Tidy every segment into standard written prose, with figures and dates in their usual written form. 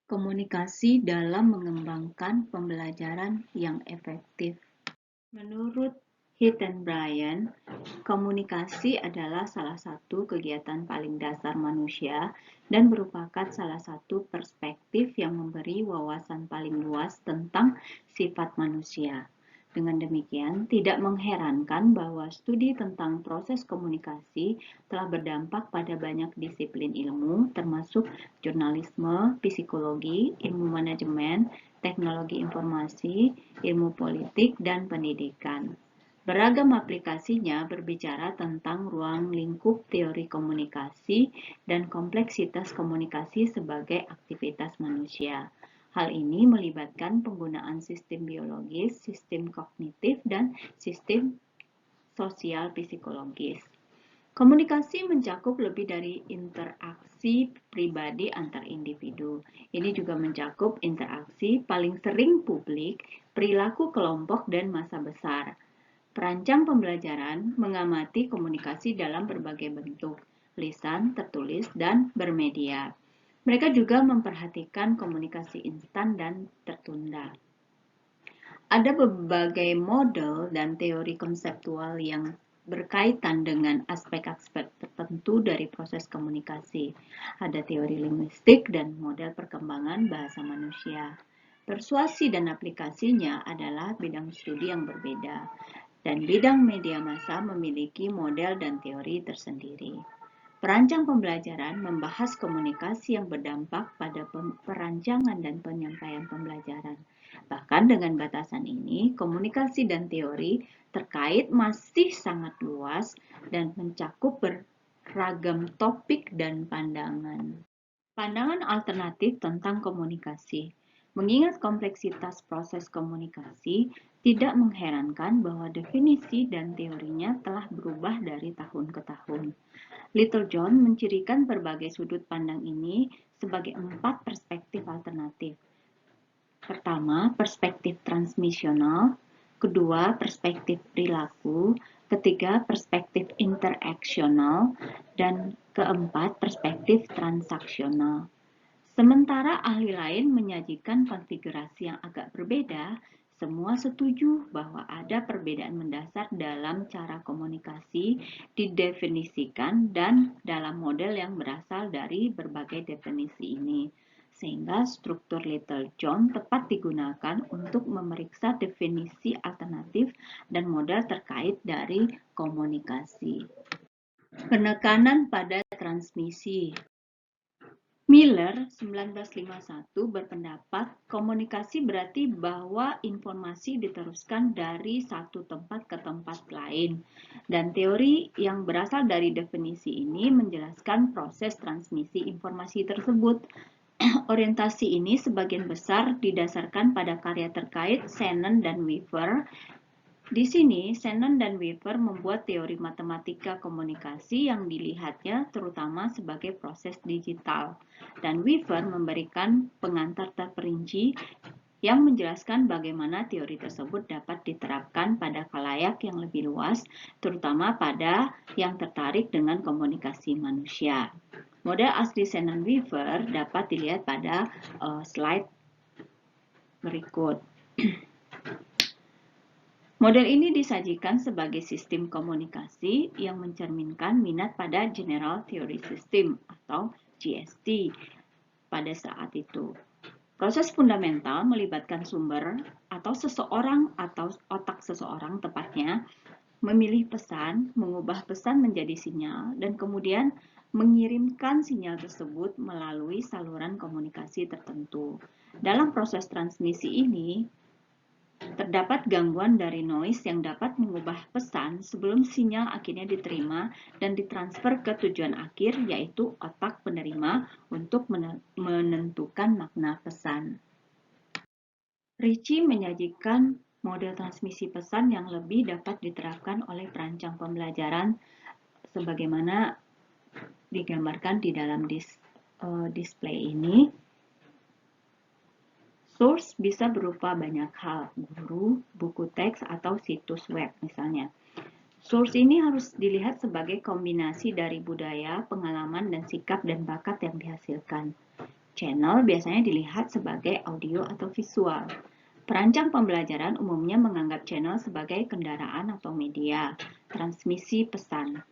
Komunikasi dalam mengembangkan pembelajaran yang efektif. Menurut Heath and Bryan, komunikasi adalah salah satu kegiatan paling dasar manusia dan merupakan salah satu perspektif yang memberi wawasan paling luas tentang sifat manusia. Dengan demikian, tidak mengherankan bahwa studi tentang proses komunikasi telah berdampak pada banyak disiplin ilmu, termasuk jurnalisme, psikologi, ilmu manajemen, teknologi informasi, ilmu politik, dan pendidikan. Beragam aplikasinya berbicara tentang ruang lingkup teori komunikasi dan kompleksitas komunikasi sebagai aktivitas manusia. Hal ini melibatkan penggunaan sistem biologis, sistem kognitif, dan sistem sosial psikologis. Komunikasi mencakup lebih dari interaksi pribadi antar individu. Ini juga mencakup interaksi paling sering publik, perilaku kelompok, dan masa besar. Perancang pembelajaran mengamati komunikasi dalam berbagai bentuk, lisan, tertulis, dan bermedia. Mereka juga memperhatikan komunikasi instan dan tertunda. Ada berbagai model dan teori konseptual yang berkaitan dengan aspek-aspek tertentu dari proses komunikasi. Ada teori linguistik dan model perkembangan bahasa manusia. Persuasi dan aplikasinya adalah bidang studi yang berbeda, dan bidang media massa memiliki model dan teori tersendiri. Perancang pembelajaran membahas komunikasi yang berdampak pada perancangan dan penyampaian pembelajaran. Bahkan dengan batasan ini, komunikasi dan teori terkait masih sangat luas dan mencakup beragam topik dan pandangan. Pandangan alternatif tentang komunikasi. Mengingat kompleksitas proses komunikasi, tidak mengherankan bahwa definisi dan teorinya telah berubah dari tahun ke tahun. Littlejohn mencirikan berbagai sudut pandang ini sebagai 4 perspektif alternatif. Pertama, perspektif transmisional. Kedua, perspektif perilaku. Ketiga, perspektif interaksional. Dan keempat, perspektif transaksional. Sementara ahli lain menyajikan konfigurasi yang agak berbeda, semua setuju bahwa ada perbedaan mendasar dalam cara komunikasi didefinisikan dan dalam model yang berasal dari berbagai definisi ini, sehingga struktur Littlejohn tepat digunakan untuk memeriksa definisi alternatif dan model terkait dari komunikasi. Penekanan pada transmisi. Miller 1951 berpendapat komunikasi berarti bahwa informasi diteruskan dari satu tempat ke tempat lain, dan teori yang berasal dari definisi ini menjelaskan proses transmisi informasi tersebut. Orientasi ini sebagian besar didasarkan pada karya terkait Shannon dan Weaver. Di sini, Shannon dan Weaver membuat teori matematika komunikasi yang dilihatnya terutama sebagai proses digital, dan Weaver memberikan pengantar terperinci yang menjelaskan bagaimana teori tersebut dapat diterapkan pada khalayak yang lebih luas, terutama pada yang tertarik dengan komunikasi manusia. Model asli Shannon-Weaver dapat dilihat pada slide berikut. Model ini disajikan sebagai sistem komunikasi yang mencerminkan minat pada General Theory System atau GST pada saat itu. Proses fundamental melibatkan sumber atau seseorang atau otak seseorang tepatnya memilih pesan, mengubah pesan menjadi sinyal, dan kemudian mengirimkan sinyal tersebut melalui saluran komunikasi tertentu. Dalam proses transmisi ini, terdapat gangguan dari noise yang dapat mengubah pesan sebelum sinyal akhirnya diterima dan ditransfer ke tujuan akhir, yaitu otak penerima untuk menentukan makna pesan. Ricci menyajikan model transmisi pesan yang lebih dapat diterapkan oleh perancang pembelajaran sebagaimana digambarkan di dalam display ini. Source bisa berupa banyak hal, guru, buku teks, atau situs web misalnya. Source ini harus dilihat sebagai kombinasi dari budaya, pengalaman, dan sikap dan bakat yang dihasilkan. Channel biasanya dilihat sebagai audio atau visual. Perancang pembelajaran umumnya menganggap channel sebagai kendaraan atau media transmisi pesan.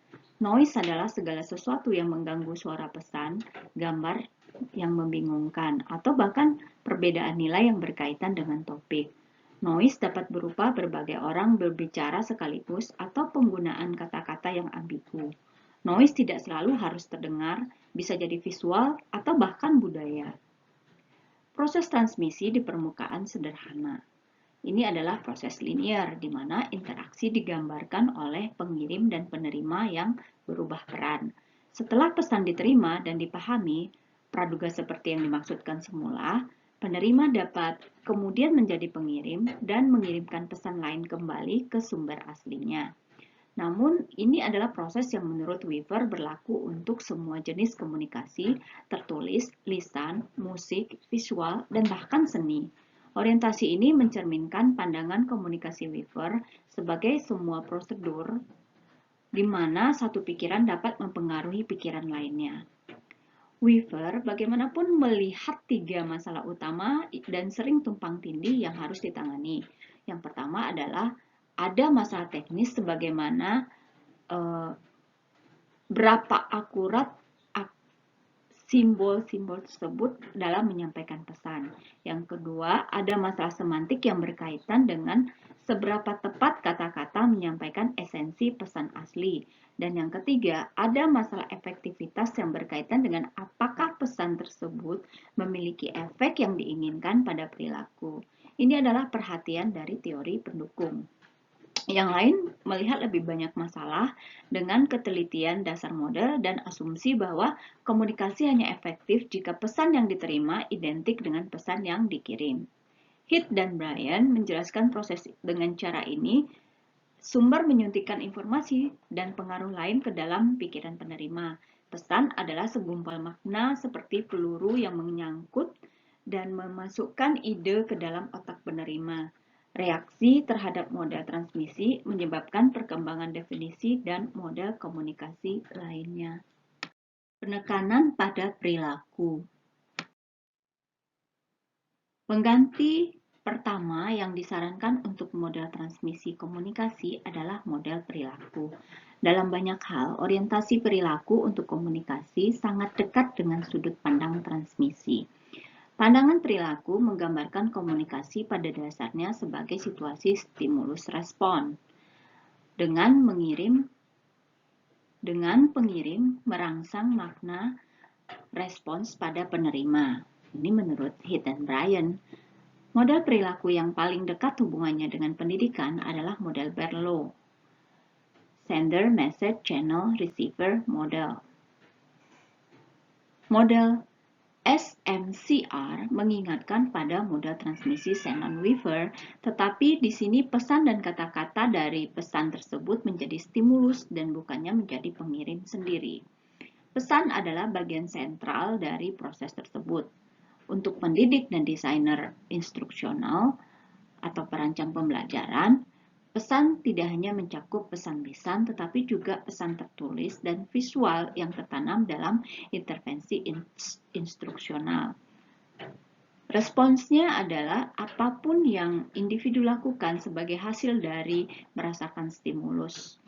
Noise adalah segala sesuatu yang mengganggu suara pesan, gambar yang membingungkan, atau bahkan perbedaan nilai yang berkaitan dengan topik. Noise dapat berupa berbagai orang berbicara sekaligus atau penggunaan kata-kata yang ambigu. Noise tidak selalu harus terdengar, bisa jadi visual atau bahkan budaya. Proses transmisi di permukaan sederhana. Ini adalah proses linear, di mana interaksi digambarkan oleh pengirim dan penerima yang berubah peran. Setelah pesan diterima dan dipahami, praduga seperti yang dimaksudkan semula, penerima dapat kemudian menjadi pengirim dan mengirimkan pesan lain kembali ke sumber aslinya. Namun, ini adalah proses yang menurut Weaver berlaku untuk semua jenis komunikasi, tertulis, lisan, musik, visual, dan bahkan seni. Orientasi ini mencerminkan pandangan komunikasi Weaver sebagai semua prosedur di mana satu pikiran dapat mempengaruhi pikiran lainnya. Weaver bagaimanapun melihat 3 masalah utama dan sering tumpang tindih yang harus ditangani. Yang pertama adalah ada masalah teknis sebagaimana berapa akurat simbol-simbol tersebut dalam menyampaikan pesan. Yang kedua, ada masalah semantik yang berkaitan dengan seberapa tepat kata-kata menyampaikan esensi pesan asli. Dan yang ketiga, ada masalah efektivitas yang berkaitan dengan apakah pesan tersebut memiliki efek yang diinginkan pada perilaku. Ini adalah perhatian dari teori pendukung. Yang lain melihat lebih banyak masalah dengan ketelitian dasar model dan asumsi bahwa komunikasi hanya efektif jika pesan yang diterima identik dengan pesan yang dikirim. Heath dan Bryan menjelaskan proses dengan cara ini. Sumber menyuntikkan informasi dan pengaruh lain ke dalam pikiran penerima. Pesan adalah segumpal makna seperti peluru yang menyangkut dan memasukkan ide ke dalam otak penerima. Reaksi terhadap model transmisi menyebabkan perkembangan definisi dan model komunikasi lainnya. Penekanan pada perilaku. Pengganti pertama yang disarankan untuk model transmisi komunikasi adalah model perilaku. Dalam banyak hal, orientasi perilaku untuk komunikasi sangat dekat dengan sudut pandang transmisi. Pandangan perilaku menggambarkan komunikasi pada dasarnya sebagai situasi stimulus-respon. Dengan pengirim merangsang makna respons pada penerima. Ini menurut Heath dan Bryan. Model perilaku yang paling dekat hubungannya dengan pendidikan adalah model Berlo. Sender Message Channel Receiver Model. Model SMCR mengingatkan pada model transmisi Shannon-Weaver, tetapi di sini pesan dan kata-kata dari pesan tersebut menjadi stimulus dan bukannya menjadi pengirim sendiri. Pesan adalah bagian sentral dari proses tersebut. Untuk pendidik dan desainer instruksional atau perancang pembelajaran, pesan tidak hanya mencakup pesan lisan, tetapi juga pesan tertulis dan visual yang tertanam dalam intervensi instruksional. Responsnya adalah apapun yang individu lakukan sebagai hasil dari merasakan stimulus.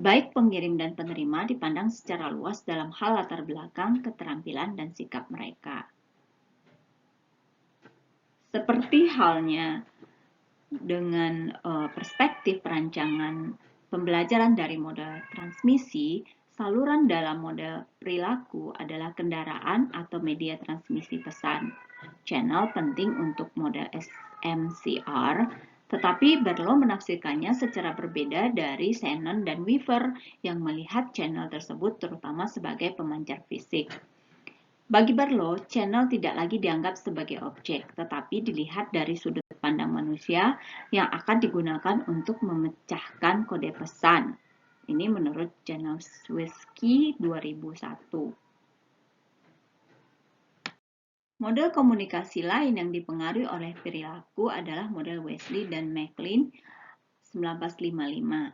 Baik pengirim dan penerima dipandang secara luas dalam hal latar belakang, keterampilan, dan sikap mereka. Seperti halnya dengan perspektif perancangan pembelajaran dari model transmisi, saluran dalam model perilaku adalah kendaraan atau media transmisi pesan. Channel penting untuk model SMCR, tetapi Berlo menafsirkannya secara berbeda dari Shannon dan Weaver yang melihat channel tersebut terutama sebagai pemancar fisik. Bagi Berlo, channel tidak lagi dianggap sebagai objek, tetapi dilihat dari sudut pandang manusia yang akan digunakan untuk memecahkan kode pesan. Ini menurut Janoswiecki 2001. Model komunikasi lain yang dipengaruhi oleh perilaku adalah model Wesley dan McLean 1955.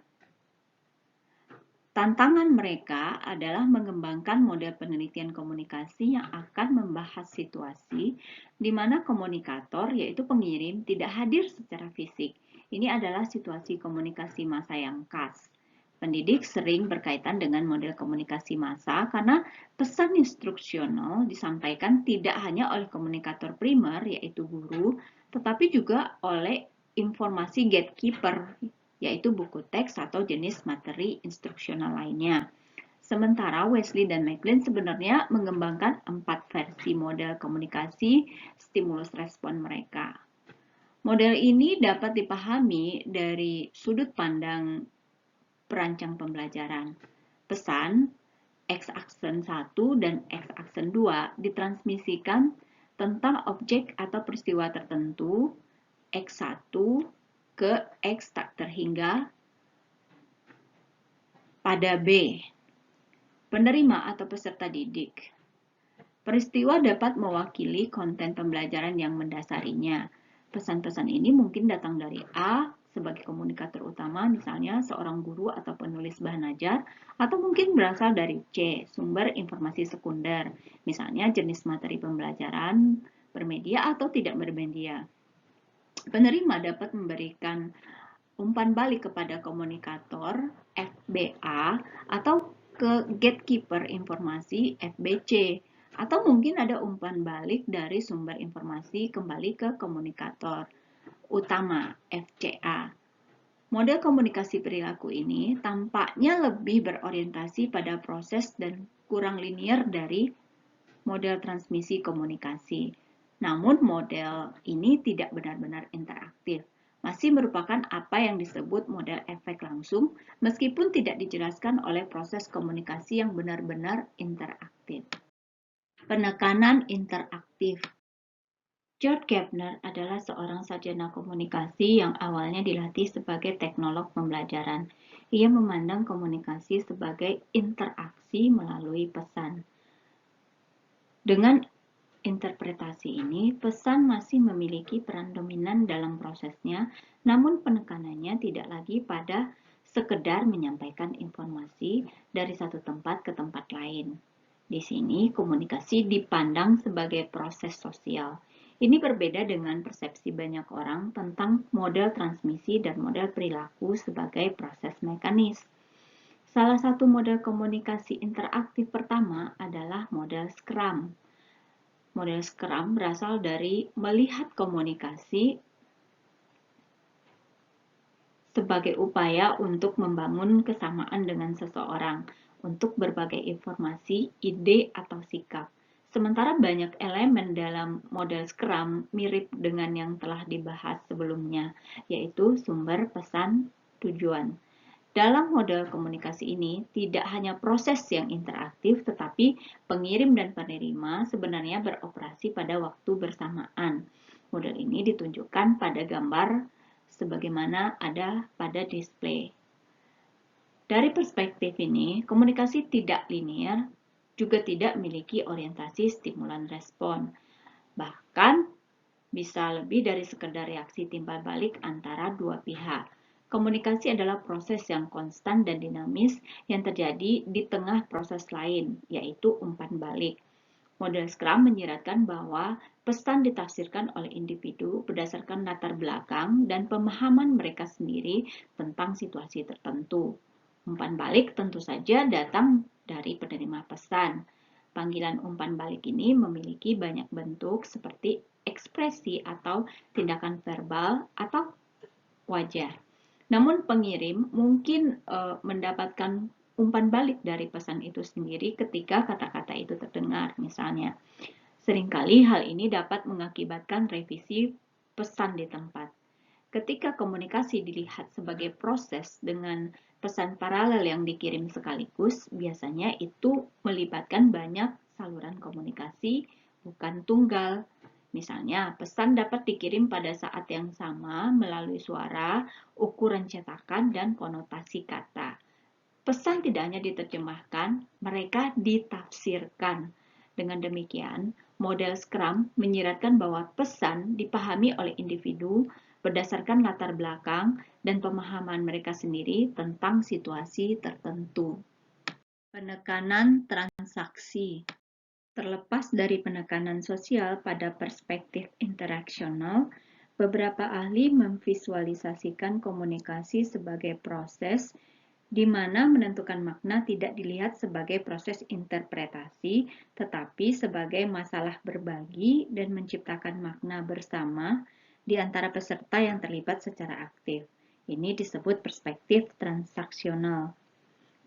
Tantangan mereka adalah mengembangkan model penelitian komunikasi yang akan membahas situasi di mana komunikator, yaitu pengirim, tidak hadir secara fisik. Ini adalah situasi komunikasi massa yang khas. Pendidik sering berkaitan dengan model komunikasi massa karena pesan instruksional disampaikan tidak hanya oleh komunikator primer, yaitu guru, tetapi juga oleh informasi gatekeeper, yaitu buku teks atau jenis materi instruksional lainnya. Sementara Wesley dan McLean sebenarnya mengembangkan 4 versi model komunikasi stimulus respon mereka. Model ini dapat dipahami dari sudut pandang perancang pembelajaran. Pesan X-aksen 1 dan X-aksen 2 ditransmisikan tentang objek atau peristiwa tertentu X1 ke X tak terhingga pada B, penerima atau peserta didik. Peristiwa dapat mewakili konten pembelajaran yang mendasarinya. Pesan-pesan ini mungkin datang dari A sebagai komunikator utama, misalnya seorang guru atau penulis bahan ajar, atau mungkin berasal dari C, sumber informasi sekunder, misalnya jenis materi pembelajaran, bermedia atau tidak bermedia. Penerima dapat memberikan umpan balik kepada komunikator FBA atau ke gatekeeper informasi FBC, atau mungkin ada umpan balik dari sumber informasi kembali ke komunikator utama FCA. Model komunikasi perilaku ini tampaknya lebih berorientasi pada proses dan kurang linier dari model transmisi komunikasi. Namun model ini tidak benar-benar interaktif. Masih merupakan apa yang disebut model efek langsung, meskipun tidak dijelaskan oleh proses komunikasi yang benar-benar interaktif. Penekanan interaktif. George Gardner adalah seorang sarjana komunikasi yang awalnya dilatih sebagai teknolog pembelajaran. Ia memandang komunikasi sebagai interaksi melalui pesan. Dengan interpretasi ini, pesan masih memiliki peran dominan dalam prosesnya, namun penekanannya tidak lagi pada sekedar menyampaikan informasi dari satu tempat ke tempat lain. Di sini, komunikasi dipandang sebagai proses sosial. Ini berbeda dengan persepsi banyak orang tentang model transmisi dan model perilaku sebagai proses mekanis. Salah satu model komunikasi interaktif pertama adalah model Scrum. Model Scrum berasal dari melihat komunikasi sebagai upaya untuk membangun kesamaan dengan seseorang untuk berbagai informasi, ide, atau sikap. Sementara banyak elemen dalam model Scrum mirip dengan yang telah dibahas sebelumnya, yaitu sumber, pesan, tujuan. Dalam model komunikasi ini, tidak hanya proses yang interaktif, tetapi pengirim dan penerima sebenarnya beroperasi pada waktu bersamaan. Model ini ditunjukkan pada gambar sebagaimana ada pada display. Dari perspektif ini, komunikasi tidak linear juga tidak memiliki orientasi stimulan respon. Bahkan, bisa lebih dari sekedar reaksi timbal balik antara dua pihak. Komunikasi adalah proses yang konstan dan dinamis yang terjadi di tengah proses lain, yaitu umpan balik. Model Scrum menyiratkan bahwa pesan ditafsirkan oleh individu berdasarkan latar belakang dan pemahaman mereka sendiri tentang situasi tertentu. Umpan balik tentu saja datang dari penerima pesan. Panggilan umpan balik ini memiliki banyak bentuk seperti ekspresi atau tindakan verbal atau wajah. Namun pengirim mungkin mendapatkan umpan balik dari pesan itu sendiri ketika kata-kata itu terdengar, misalnya. Seringkali hal ini dapat mengakibatkan revisi pesan di tempat. Ketika komunikasi dilihat sebagai proses dengan pesan paralel yang dikirim sekaligus, biasanya itu melibatkan banyak saluran komunikasi, bukan tunggal. Misalnya, pesan dapat dikirim pada saat yang sama melalui suara, ukuran cetakan, dan konotasi kata. Pesan tidak hanya diterjemahkan, mereka ditafsirkan. Dengan demikian, model Scrum menyiratkan bahwa pesan dipahami oleh individu berdasarkan latar belakang dan pemahaman mereka sendiri tentang situasi tertentu. Penekanan transaksi. Terlepas dari penekanan sosial pada perspektif interaksional, beberapa ahli memvisualisasikan komunikasi sebagai proses di mana menentukan makna tidak dilihat sebagai proses interpretasi, tetapi sebagai masalah berbagi dan menciptakan makna bersama di antara peserta yang terlibat secara aktif. Ini disebut perspektif transaksional.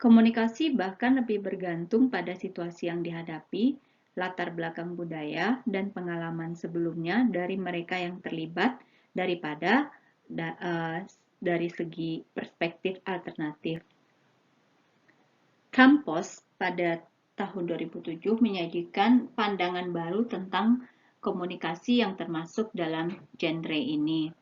Komunikasi bahkan lebih bergantung pada situasi yang dihadapi, latar belakang budaya, dan pengalaman sebelumnya dari mereka yang terlibat daripada dari segi perspektif alternatif. Campos pada tahun 2007 menyajikan pandangan baru tentang komunikasi yang termasuk dalam genre ini.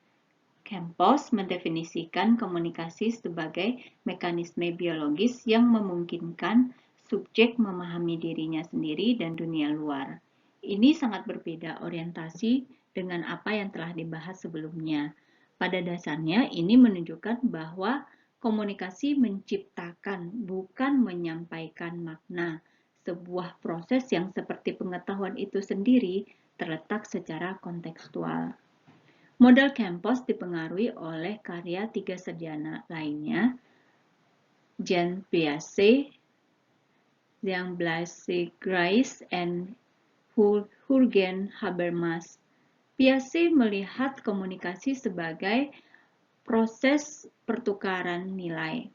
Campos mendefinisikan komunikasi sebagai mekanisme biologis yang memungkinkan subjek memahami dirinya sendiri dan dunia luar. Ini sangat berbeda orientasi dengan apa yang telah dibahas sebelumnya. Pada dasarnya, ini menunjukkan bahwa komunikasi menciptakan, bukan menyampaikan makna. Sebuah proses yang seperti pengetahuan itu sendiri terletak secara kontekstual. Model Campos dipengaruhi oleh karya tiga sarjana lainnya, Jean Piaget, Jean-Blaise Grice, dan Jürgen Habermas. Piaget melihat komunikasi sebagai proses pertukaran nilai.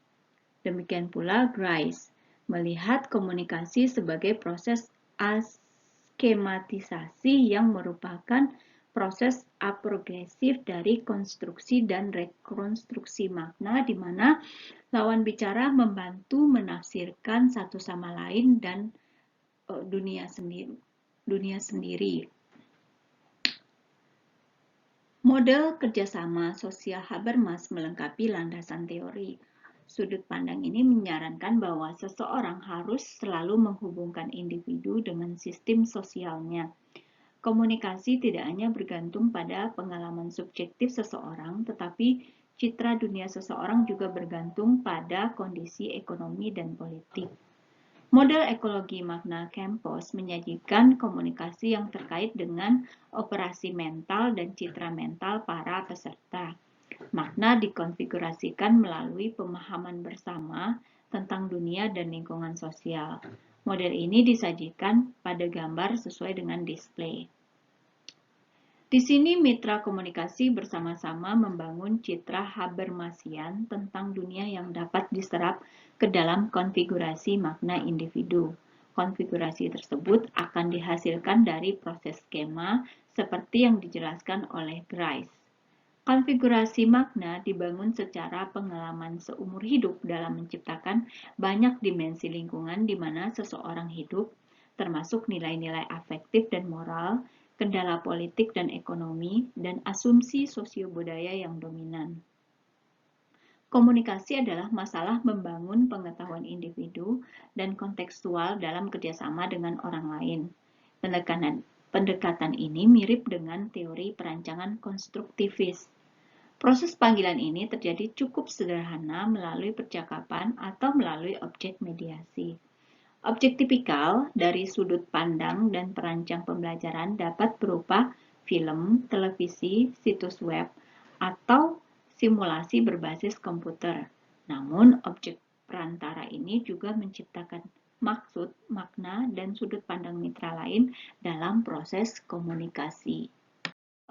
Demikian pula Grice melihat komunikasi sebagai proses askematisasi yang merupakan proses aprogresif dari konstruksi dan rekonstruksi makna di mana lawan bicara membantu menafsirkan satu sama lain dan dunia sendiri. Model kerjasama sosial Habermas melengkapi landasan teori. Sudut pandang ini menyarankan bahwa seseorang harus selalu menghubungkan individu dengan sistem sosialnya. Komunikasi tidak hanya bergantung pada pengalaman subjektif seseorang, tetapi citra dunia seseorang juga bergantung pada kondisi ekonomi dan politik. Model ekologi makna Campos menyajikan komunikasi yang terkait dengan operasi mental dan citra mental para peserta. Makna dikonfigurasikan melalui pemahaman bersama tentang dunia dan lingkungan sosial. Model ini disajikan pada gambar sesuai dengan display. Di sini mitra komunikasi bersama-sama membangun citra Habermasian tentang dunia yang dapat diserap ke dalam konfigurasi makna individu. Konfigurasi tersebut akan dihasilkan dari proses skema seperti yang dijelaskan oleh Grice. Konfigurasi makna dibangun secara pengalaman seumur hidup dalam menciptakan banyak dimensi lingkungan di mana seseorang hidup, termasuk nilai-nilai afektif dan moral, kendala politik dan ekonomi, dan asumsi sosiobudaya yang dominan. Komunikasi adalah masalah membangun pengetahuan individu dan kontekstual dalam kerjasama dengan orang lain. Pendekatan ini mirip dengan teori perancangan konstruktivis. Proses panggilan ini terjadi cukup sederhana melalui percakapan atau melalui objek mediasi. Objek tipikal dari sudut pandang dan perancang pembelajaran dapat berupa film, televisi, situs web, atau simulasi berbasis komputer. Namun, objek perantara ini juga menciptakan maksud, makna, dan sudut pandang mitra lain dalam proses komunikasi.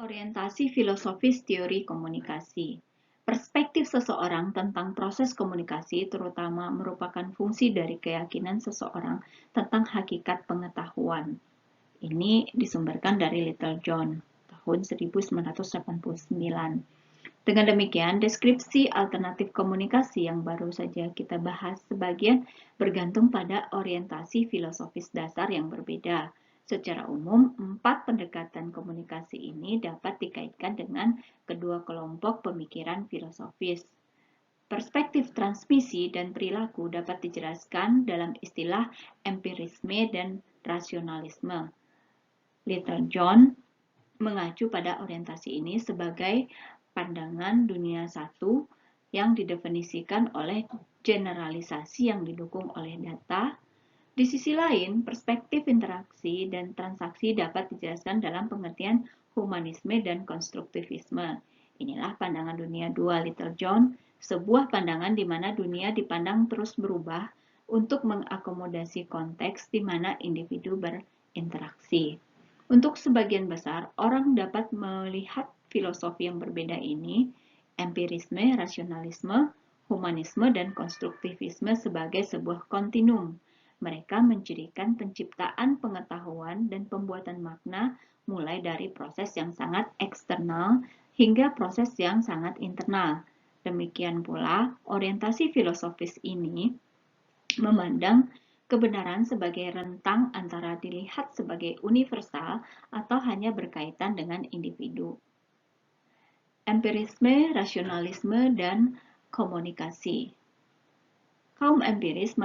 Orientasi filosofis teori komunikasi. Perspektif seseorang tentang proses komunikasi terutama merupakan fungsi dari keyakinan seseorang tentang hakikat pengetahuan. Ini disumberkan dari Littlejohn tahun 1989. Dengan demikian, deskripsi alternatif komunikasi yang baru saja kita bahas sebagian bergantung pada orientasi filosofis dasar yang berbeda. Secara umum, 4 pendekatan komunikasi ini dapat dikaitkan dengan kedua kelompok pemikiran filosofis. Perspektif transmisi dan perilaku dapat dijelaskan dalam istilah empirisme dan rasionalisme. Littlejohn mengacu pada orientasi ini sebagai pandangan dunia satu yang didefinisikan oleh generalisasi yang didukung oleh data. Di sisi lain, perspektif interaksi dan transaksi dapat dijelaskan dalam pengertian humanisme dan konstruktivisme. Inilah pandangan dunia 2 Littlejohn, sebuah pandangan di mana dunia dipandang terus berubah untuk mengakomodasi konteks di mana individu berinteraksi. Untuk sebagian besar, orang dapat melihat filosofi yang berbeda ini, empirisme, rasionalisme, humanisme, dan konstruktivisme sebagai sebuah kontinum. Mereka mencirikan penciptaan pengetahuan dan pembuatan makna mulai dari proses yang sangat eksternal hingga proses yang sangat internal. Demikian pula, orientasi filosofis ini memandang kebenaran sebagai rentang antara dilihat sebagai universal atau hanya berkaitan dengan individu. Empirisme, rasionalisme, dan komunikasi. Kaum empiris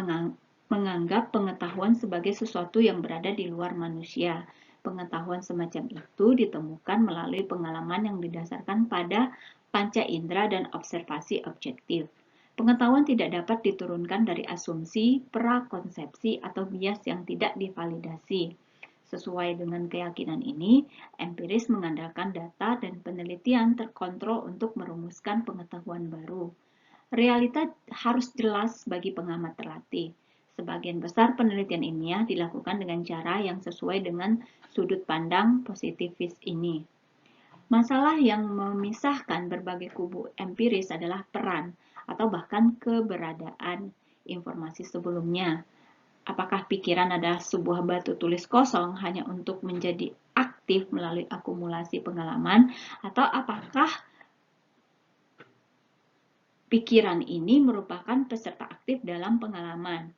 menganggap pengetahuan sebagai sesuatu yang berada di luar manusia. Pengetahuan semacam itu ditemukan melalui pengalaman yang didasarkan pada panca indera dan observasi objektif. Pengetahuan tidak dapat diturunkan dari asumsi, prakonsepsi, atau bias yang tidak divalidasi. Sesuai dengan keyakinan ini, empiris mengandalkan data dan penelitian terkontrol untuk merumuskan pengetahuan baru. Realita harus jelas bagi pengamat terlatih. Sebagian besar penelitian ilmiah dilakukan dengan cara yang sesuai dengan sudut pandang positivis ini. Masalah yang memisahkan berbagai kubu empiris adalah peran atau bahkan keberadaan informasi sebelumnya. Apakah pikiran adalah sebuah batu tulis kosong hanya untuk menjadi aktif melalui akumulasi pengalaman, atau apakah pikiran ini merupakan peserta aktif dalam pengalaman?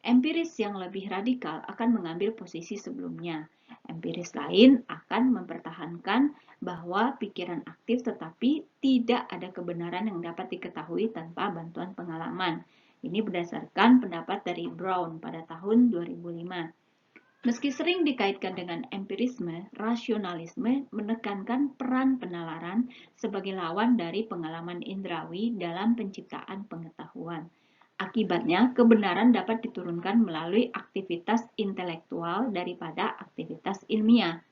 Empiris yang lebih radikal akan mengambil posisi sebelumnya. Empiris lain akan mempertahankan bahwa pikiran aktif tetapi tidak ada kebenaran yang dapat diketahui tanpa bantuan pengalaman. Ini berdasarkan pendapat dari Brown pada tahun 2005. Meski sering dikaitkan dengan empirisme, rasionalisme menekankan peran penalaran sebagai lawan dari pengalaman indrawi dalam penciptaan pengetahuan. Akibatnya, kebenaran dapat diturunkan melalui aktivitas intelektual daripada aktivitas ilmiah.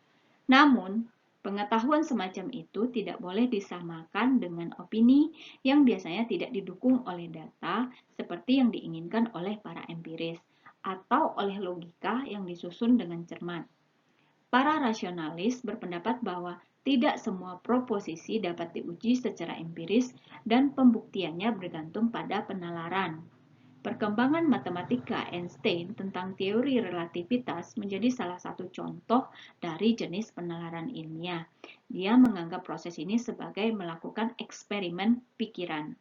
Namun, pengetahuan semacam itu tidak boleh disamakan dengan opini yang biasanya tidak didukung oleh data seperti yang diinginkan oleh para empiris, atau oleh logika yang disusun dengan cermat. Para rasionalis berpendapat bahwa tidak semua proposisi dapat diuji secara empiris dan pembuktiannya bergantung pada penalaran. Perkembangan matematika Einstein tentang teori relativitas menjadi salah satu contoh dari jenis penalaran ilmiah. Dia menganggap proses ini sebagai melakukan eksperimen pikiran.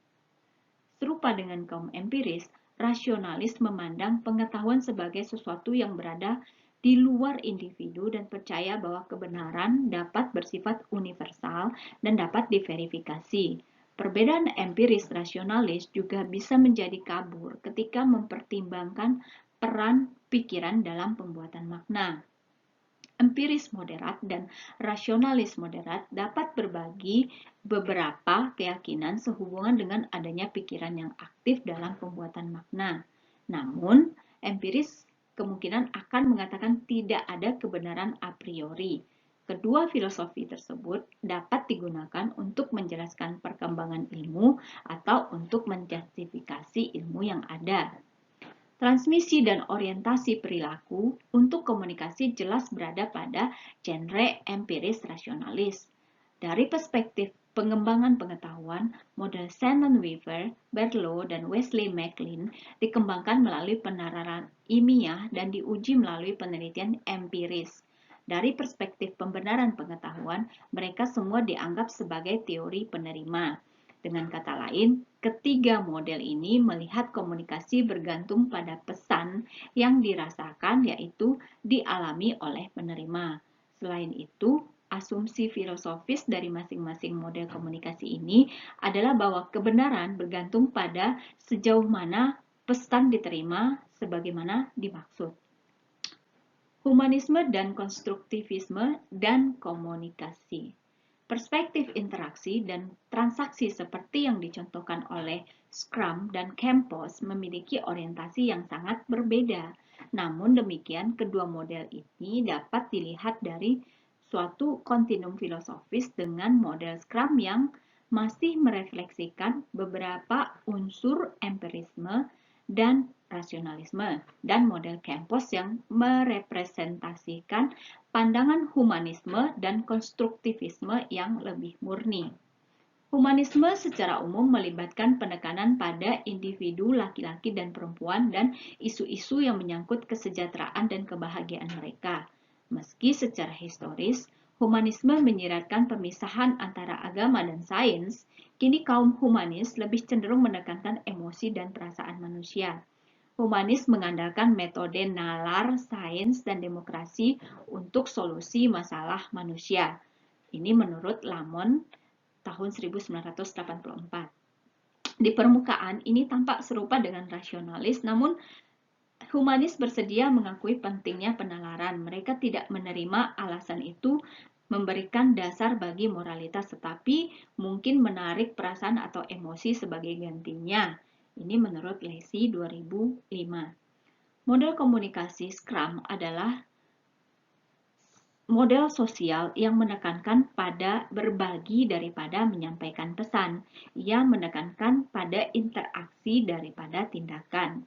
Serupa dengan kaum empiris, rasionalis memandang pengetahuan sebagai sesuatu yang berada di luar individu dan percaya bahwa kebenaran dapat bersifat universal dan dapat diverifikasi. Perbedaan empiris rasionalis juga bisa menjadi kabur ketika mempertimbangkan peran pikiran dalam pembuatan makna. Empiris moderat dan rasionalis moderat dapat berbagi beberapa keyakinan sehubungan dengan adanya pikiran yang aktif dalam pembuatan makna. Namun, empiris kemungkinan akan mengatakan tidak ada kebenaran a priori. Kedua filosofi tersebut dapat digunakan untuk menjelaskan perkembangan ilmu atau untuk menjustifikasi ilmu yang ada. Transmisi dan orientasi perilaku untuk komunikasi jelas berada pada genre empiris rasionalis. Dari perspektif pengembangan pengetahuan, model Shannon-Weaver, Bertlow, dan Wesley McLean dikembangkan melalui penalaran ilmiah dan diuji melalui penelitian empiris. Dari perspektif pembenaran pengetahuan, mereka semua dianggap sebagai teori penerima. Dengan kata lain, ketiga model ini melihat komunikasi bergantung pada pesan yang dirasakan, yaitu dialami oleh penerima. Selain itu, asumsi filosofis dari masing-masing model komunikasi ini adalah bahwa kebenaran bergantung pada sejauh mana pesan diterima sebagaimana dimaksud. Humanisme dan konstruktivisme dan komunikasi. Perspektif interaksi dan transaksi seperti yang dicontohkan oleh Scrum dan Campos memiliki orientasi yang sangat berbeda. Namun demikian, kedua model ini dapat dilihat dari suatu kontinum filosofis dengan model Scrum yang masih merefleksikan beberapa unsur empirisme dan rasionalisme, dan model Campos yang merepresentasikan pandangan humanisme dan konstruktivisme yang lebih murni. Humanisme secara umum melibatkan penekanan pada individu laki-laki dan perempuan dan isu-isu yang menyangkut kesejahteraan dan kebahagiaan mereka. Meski secara historis, humanisme menyiratkan pemisahan antara agama dan sains, kini kaum humanis lebih cenderung menekankan emosi dan perasaan manusia. Humanis mengandalkan metode nalar, sains, dan demokrasi untuk solusi masalah manusia. Ini menurut Lamon tahun 1984. Di permukaan, ini tampak serupa dengan rasionalis, namun humanis bersedia mengakui pentingnya penalaran. Mereka tidak menerima alasan itu memberikan dasar bagi moralitas, tetapi mungkin menarik perasaan atau emosi sebagai gantinya. Ini menurut Lacey 2005. Model komunikasi Scrum adalah model sosial yang menekankan pada berbagi daripada menyampaikan pesan. Ia menekankan pada interaksi daripada tindakan.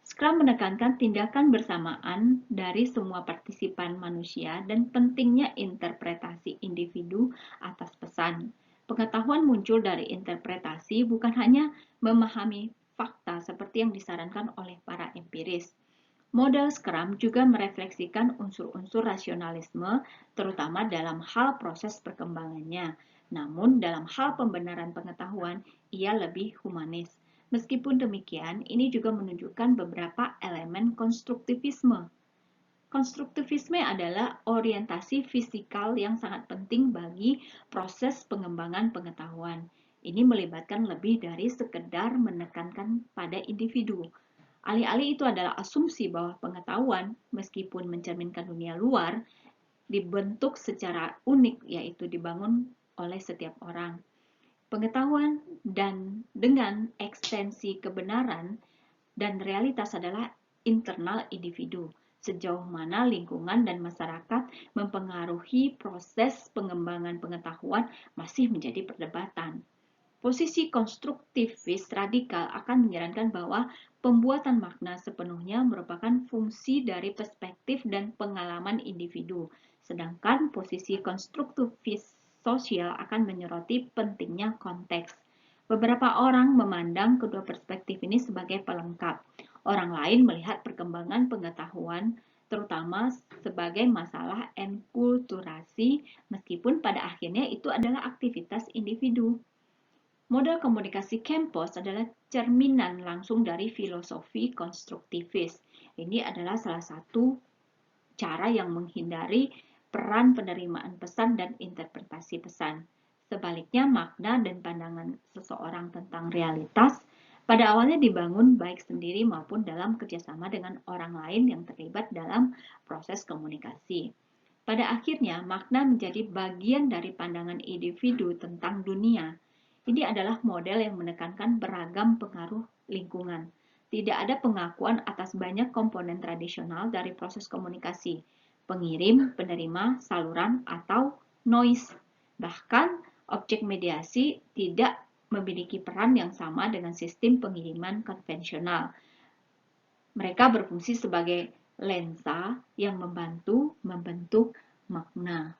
Scrum menekankan tindakan bersamaan dari semua partisipan manusia dan pentingnya interpretasi individu atas pesan. Pengetahuan muncul dari interpretasi, bukan hanya memahami fakta seperti yang disarankan oleh para empiris. Model Scrum juga merefleksikan unsur-unsur rasionalisme, terutama dalam hal proses perkembangannya. Namun, dalam hal pembenaran pengetahuan, ia lebih humanis. Meskipun demikian, ini juga menunjukkan beberapa elemen konstruktivisme. Konstruktivisme adalah orientasi fisikal yang sangat penting bagi proses pengembangan pengetahuan. Ini melibatkan lebih dari sekedar menekankan pada individu. Alih-alih itu adalah asumsi bahwa pengetahuan, meskipun mencerminkan dunia luar, dibentuk secara unik, yaitu dibangun oleh setiap orang. Pengetahuan dan dengan ekstensi kebenaran dan realitas adalah internal individu. Sejauh mana lingkungan dan masyarakat mempengaruhi proses pengembangan pengetahuan masih menjadi perdebatan. Posisi konstruktivis radikal akan menyarankan bahwa pembuatan makna sepenuhnya merupakan fungsi dari perspektif dan pengalaman individu, sedangkan posisi konstruktivis sosial akan menyoroti pentingnya konteks. Beberapa orang memandang kedua perspektif ini sebagai pelengkap. Orang lain melihat perkembangan pengetahuan terutama sebagai masalah enkulturasi, meskipun pada akhirnya itu adalah aktivitas individu. Model komunikasi Campos adalah cerminan langsung dari filosofi konstruktivis. Ini adalah salah satu cara yang menghindari peran penerimaan pesan dan interpretasi pesan. Sebaliknya, makna dan pandangan seseorang tentang realitas pada awalnya dibangun baik sendiri maupun dalam kerjasama dengan orang lain yang terlibat dalam proses komunikasi. Pada akhirnya, makna menjadi bagian dari pandangan individu tentang dunia. Ini adalah model yang menekankan beragam pengaruh lingkungan. Tidak ada pengakuan atas banyak komponen tradisional dari proses komunikasi, pengirim, penerima, saluran, atau noise. Bahkan, objek mediasi tidak memiliki peran yang sama dengan sistem pengiriman konvensional. Mereka berfungsi sebagai lensa yang membantu membentuk makna.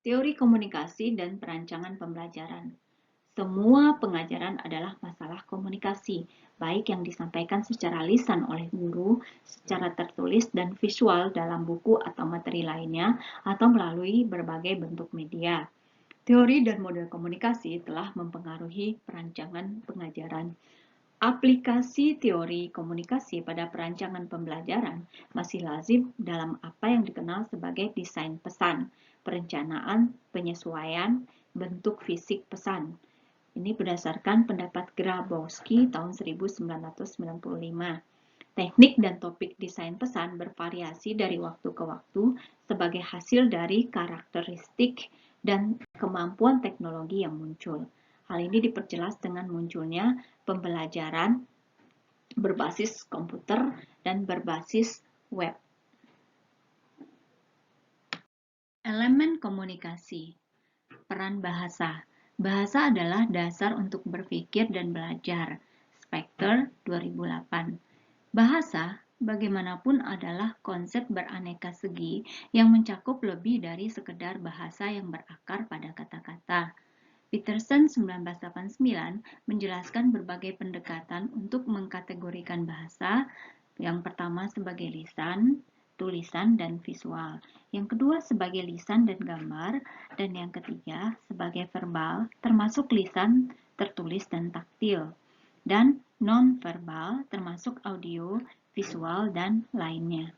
Teori komunikasi dan perancangan pembelajaran. Semua pengajaran adalah masalah komunikasi, baik yang disampaikan secara lisan oleh guru, secara tertulis dan visual dalam buku atau materi lainnya, atau melalui berbagai bentuk media. Teori dan model komunikasi telah mempengaruhi perancangan pengajaran. Aplikasi teori komunikasi pada perancangan pembelajaran masih lazim dalam apa yang dikenal sebagai desain pesan, perencanaan, penyesuaian, bentuk fisik pesan. Ini berdasarkan pendapat Grabowski tahun 1995. Teknik dan topik desain pesan bervariasi dari waktu ke waktu sebagai hasil dari karakteristik dan kemampuan teknologi yang muncul. Hal ini diperjelas dengan munculnya pembelajaran berbasis komputer dan berbasis web. Elemen komunikasi. Peran bahasa. Bahasa adalah dasar untuk berpikir dan belajar. Spector 2008. Bahasa, bagaimanapun, adalah konsep beraneka segi yang mencakup lebih dari sekedar bahasa yang berakar pada kata-kata. Peterson 1989 menjelaskan berbagai pendekatan untuk mengkategorikan bahasa. Yang pertama sebagai lisan, tulisan, dan visual. Yang kedua sebagai lisan dan gambar, dan yang ketiga sebagai verbal, termasuk lisan, tertulis, dan taktil, dan non-verbal, termasuk audio, visual, dan lainnya.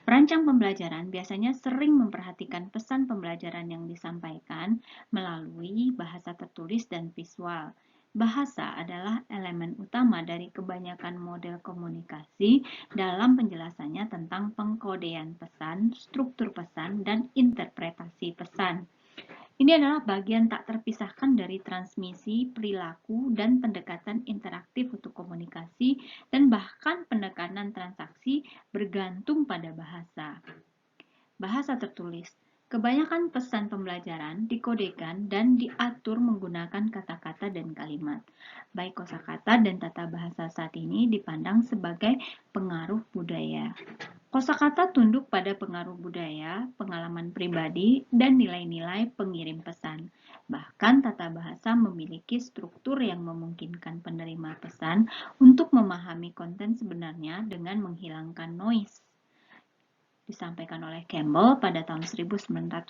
Perancang pembelajaran biasanya sering memperhatikan pesan pembelajaran yang disampaikan melalui bahasa tertulis dan visual. Bahasa adalah elemen utama dari kebanyakan model komunikasi dalam penjelasannya tentang pengkodean pesan, struktur pesan, dan interpretasi pesan. Ini adalah bagian tak terpisahkan dari transmisi, perilaku, dan pendekatan interaktif untuk komunikasi, dan bahkan pendekatan transaksi bergantung pada bahasa. Bahasa tertulis. Kebanyakan pesan pembelajaran dikodekan dan diatur menggunakan kata-kata dan kalimat. Baik kosakata dan tata bahasa saat ini dipandang sebagai pengaruh budaya. Kosakata tunduk pada pengaruh budaya, pengalaman pribadi, dan nilai-nilai pengirim pesan. Bahkan tata bahasa memiliki struktur yang memungkinkan penerima pesan untuk memahami konten sebenarnya dengan menghilangkan noise. Disampaikan oleh Campbell pada tahun 1982.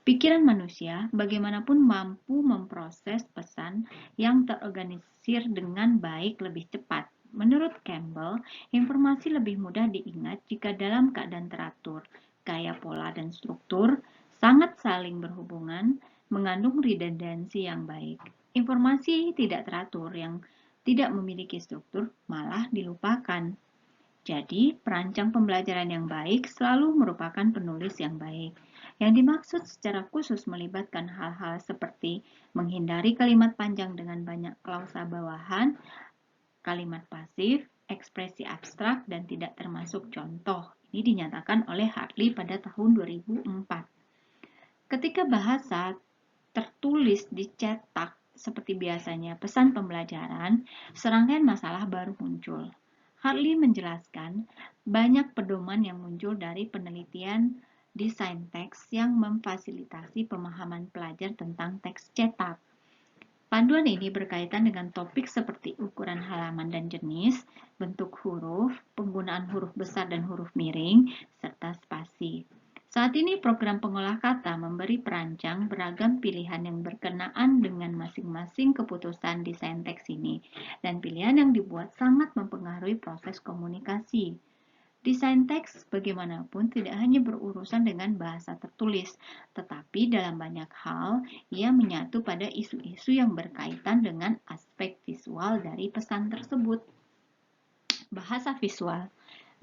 Pikiran manusia bagaimanapun mampu memproses pesan yang terorganisir dengan baik lebih cepat. Menurut Campbell, informasi lebih mudah diingat jika dalam keadaan teratur. Gaya, pola, dan struktur sangat saling berhubungan, mengandung redundansi yang baik. Informasi tidak teratur yang tidak memiliki struktur malah dilupakan. Jadi, perancang pembelajaran yang baik selalu merupakan penulis yang baik. Yang dimaksud secara khusus melibatkan hal-hal seperti menghindari kalimat panjang dengan banyak klausa bawahan, kalimat pasif, ekspresi abstrak, dan tidak termasuk contoh. Ini dinyatakan oleh Hartley pada tahun 2004. Ketika bahasa tertulis dicetak seperti biasanya pesan pembelajaran, serangkaian masalah baru muncul. Hartley menjelaskan banyak pedoman yang muncul dari penelitian desain teks yang memfasilitasi pemahaman pelajar tentang teks cetak. Panduan ini berkaitan dengan topik seperti ukuran halaman dan jenis, bentuk huruf, penggunaan huruf besar dan huruf miring, serta spasi. Saat ini program pengolah kata memberi perancang beragam pilihan yang berkenaan dengan masing-masing keputusan desain teks ini, dan pilihan yang dibuat sangat mempengaruhi proses komunikasi. Desain teks bagaimanapun tidak hanya berurusan dengan bahasa tertulis, tetapi dalam banyak hal ia menyatu pada isu-isu yang berkaitan dengan aspek visual dari pesan tersebut. Bahasa visual.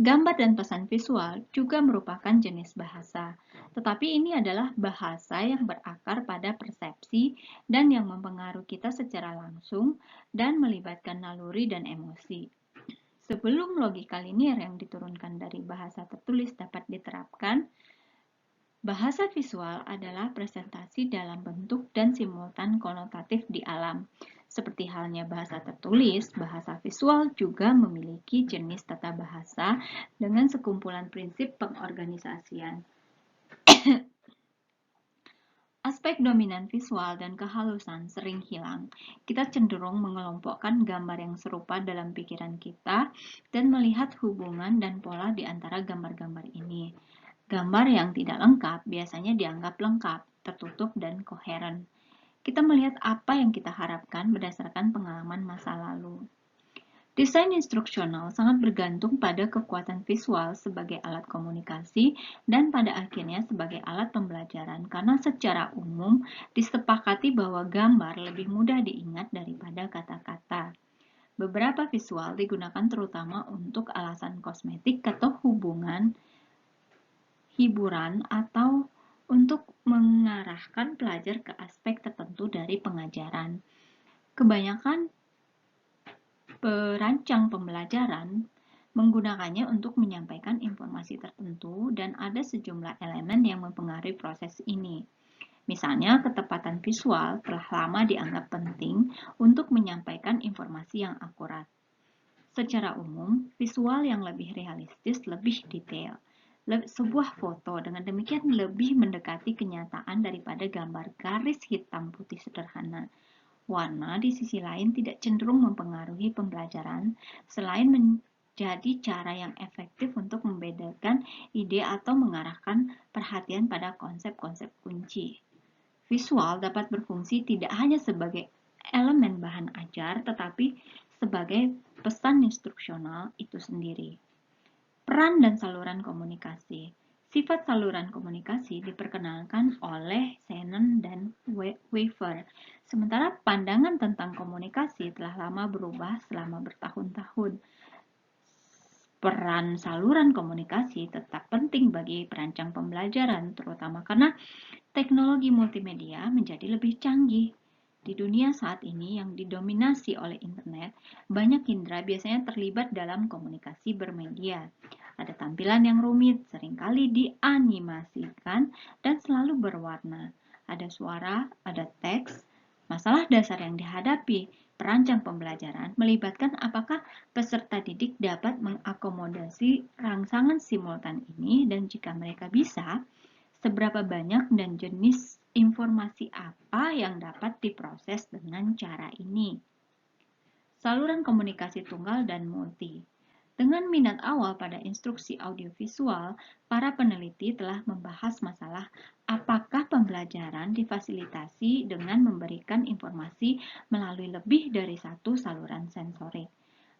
Gambar dan pesan visual juga merupakan jenis bahasa, tetapi ini adalah bahasa yang berakar pada persepsi dan yang mempengaruhi kita secara langsung dan melibatkan naluri dan emosi. Sebelum logika linier yang diturunkan dari bahasa tertulis dapat diterapkan, bahasa visual adalah presentasi dalam bentuk dan simultan konotatif di alam. Seperti halnya bahasa tertulis, bahasa visual juga memiliki jenis tata bahasa dengan sekumpulan prinsip pengorganisasian. Aspek dominan visual dan kehalusan sering hilang. Kita cenderung mengelompokkan gambar yang serupa dalam pikiran kita dan melihat hubungan dan pola di antara gambar-gambar ini. Gambar yang tidak lengkap biasanya dianggap lengkap, tertutup, dan koheren. Kita melihat apa yang kita harapkan berdasarkan pengalaman masa lalu. Desain instruksional sangat bergantung pada kekuatan visual sebagai alat komunikasi dan pada akhirnya sebagai alat pembelajaran karena secara umum disepakati bahwa gambar lebih mudah diingat daripada kata-kata. Beberapa visual digunakan terutama untuk alasan kosmetik atau hubungan, hiburan, atau untuk mengarahkan pelajar ke aspek tertentu dari pengajaran. Kebanyakan perancang pembelajaran menggunakannya untuk menyampaikan informasi tertentu dan ada sejumlah elemen yang mempengaruhi proses ini. Misalnya, ketepatan visual telah lama dianggap penting untuk menyampaikan informasi yang akurat. Secara umum, visual yang lebih realistis lebih detail. Sebuah foto dengan demikian lebih mendekati kenyataan daripada gambar garis hitam putih sederhana. Warna di sisi lain tidak cenderung mempengaruhi pembelajaran, selain menjadi cara yang efektif untuk membedakan ide atau mengarahkan perhatian pada konsep-konsep kunci. Visual dapat berfungsi tidak hanya sebagai elemen bahan ajar, tetapi sebagai pesan instruksional itu sendiri. Peran dan saluran komunikasi. Sifat saluran komunikasi diperkenalkan oleh Shannon dan Weaver, sementara pandangan tentang komunikasi telah lama berubah selama bertahun-tahun. Peran saluran komunikasi tetap penting bagi perancang pembelajaran, terutama karena teknologi multimedia menjadi lebih canggih. Di dunia saat ini yang didominasi oleh internet, banyak indera biasanya terlibat dalam komunikasi bermedia. Ada tampilan yang rumit, seringkali dianimasikan, dan selalu berwarna. Ada suara, ada teks. Masalah dasar yang dihadapi perancang pembelajaran melibatkan apakah peserta didik dapat mengakomodasi rangsangan simultan ini, dan jika mereka bisa, seberapa banyak dan jenis informasi apa yang dapat diproses dengan cara ini. Saluran komunikasi tunggal dan multi. Dengan minat awal pada instruksi audiovisual, para peneliti telah membahas masalah apakah pembelajaran difasilitasi dengan memberikan informasi melalui lebih dari satu saluran sensorik.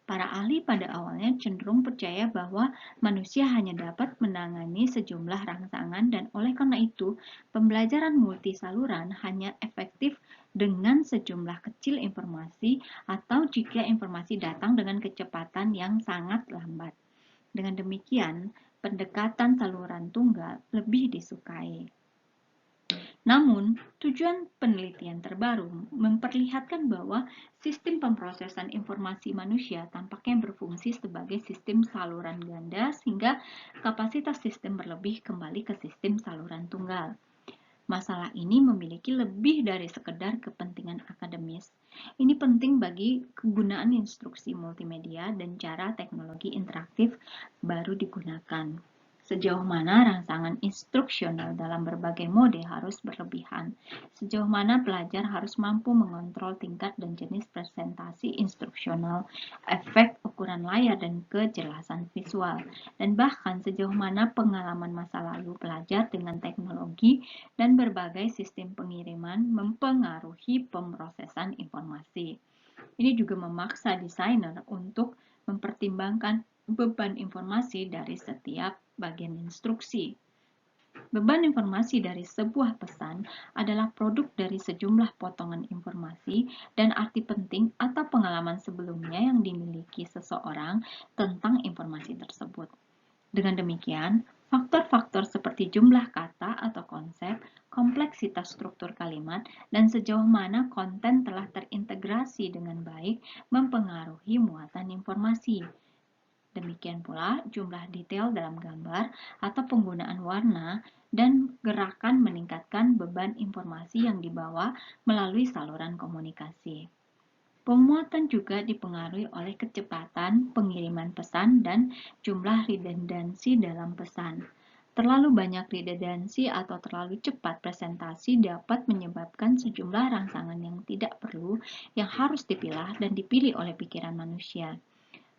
Para ahli pada awalnya cenderung percaya bahwa manusia hanya dapat menangani sejumlah rangsangan dan oleh karena itu, pembelajaran multisaluran hanya efektif dengan sejumlah kecil informasi atau jika informasi datang dengan kecepatan yang sangat lambat. Dengan demikian, pendekatan saluran tunggal lebih disukai. Namun, tujuan penelitian terbaru memperlihatkan bahwa sistem pemrosesan informasi manusia tampaknya berfungsi sebagai sistem saluran ganda sehingga kapasitas sistem berlebih kembali ke sistem saluran tunggal. Masalah ini memiliki lebih dari sekedar kepentingan akademis. Ini penting bagi kegunaan instruksi multimedia dan cara teknologi interaktif baru digunakan. Sejauh mana rangsangan instruksional dalam berbagai mode harus berlebihan, sejauh mana pelajar harus mampu mengontrol tingkat dan jenis presentasi instruksional, efek ukuran layar dan kejelasan visual, dan bahkan sejauh mana pengalaman masa lalu pelajar dengan teknologi dan berbagai sistem pengiriman mempengaruhi pemrosesan informasi. Ini juga memaksa desainer untuk mempertimbangkan beban informasi dari setiap bagian instruksi. Beban informasi dari sebuah pesan adalah produk dari sejumlah potongan informasi dan arti penting atau pengalaman sebelumnya yang dimiliki seseorang tentang informasi tersebut. Dengan demikian, faktor-faktor seperti jumlah kata atau konsep, kompleksitas struktur kalimat, dan sejauh mana konten telah terintegrasi dengan baik mempengaruhi muatan informasi. Demikian pula jumlah detail dalam gambar atau penggunaan warna dan gerakan meningkatkan beban informasi yang dibawa melalui saluran komunikasi. Pemuatan juga dipengaruhi oleh kecepatan pengiriman pesan dan jumlah redundansi dalam pesan. Terlalu banyak redundansi atau terlalu cepat presentasi dapat menyebabkan sejumlah rangsangan yang tidak perlu yang harus dipilah dan dipilih oleh pikiran manusia.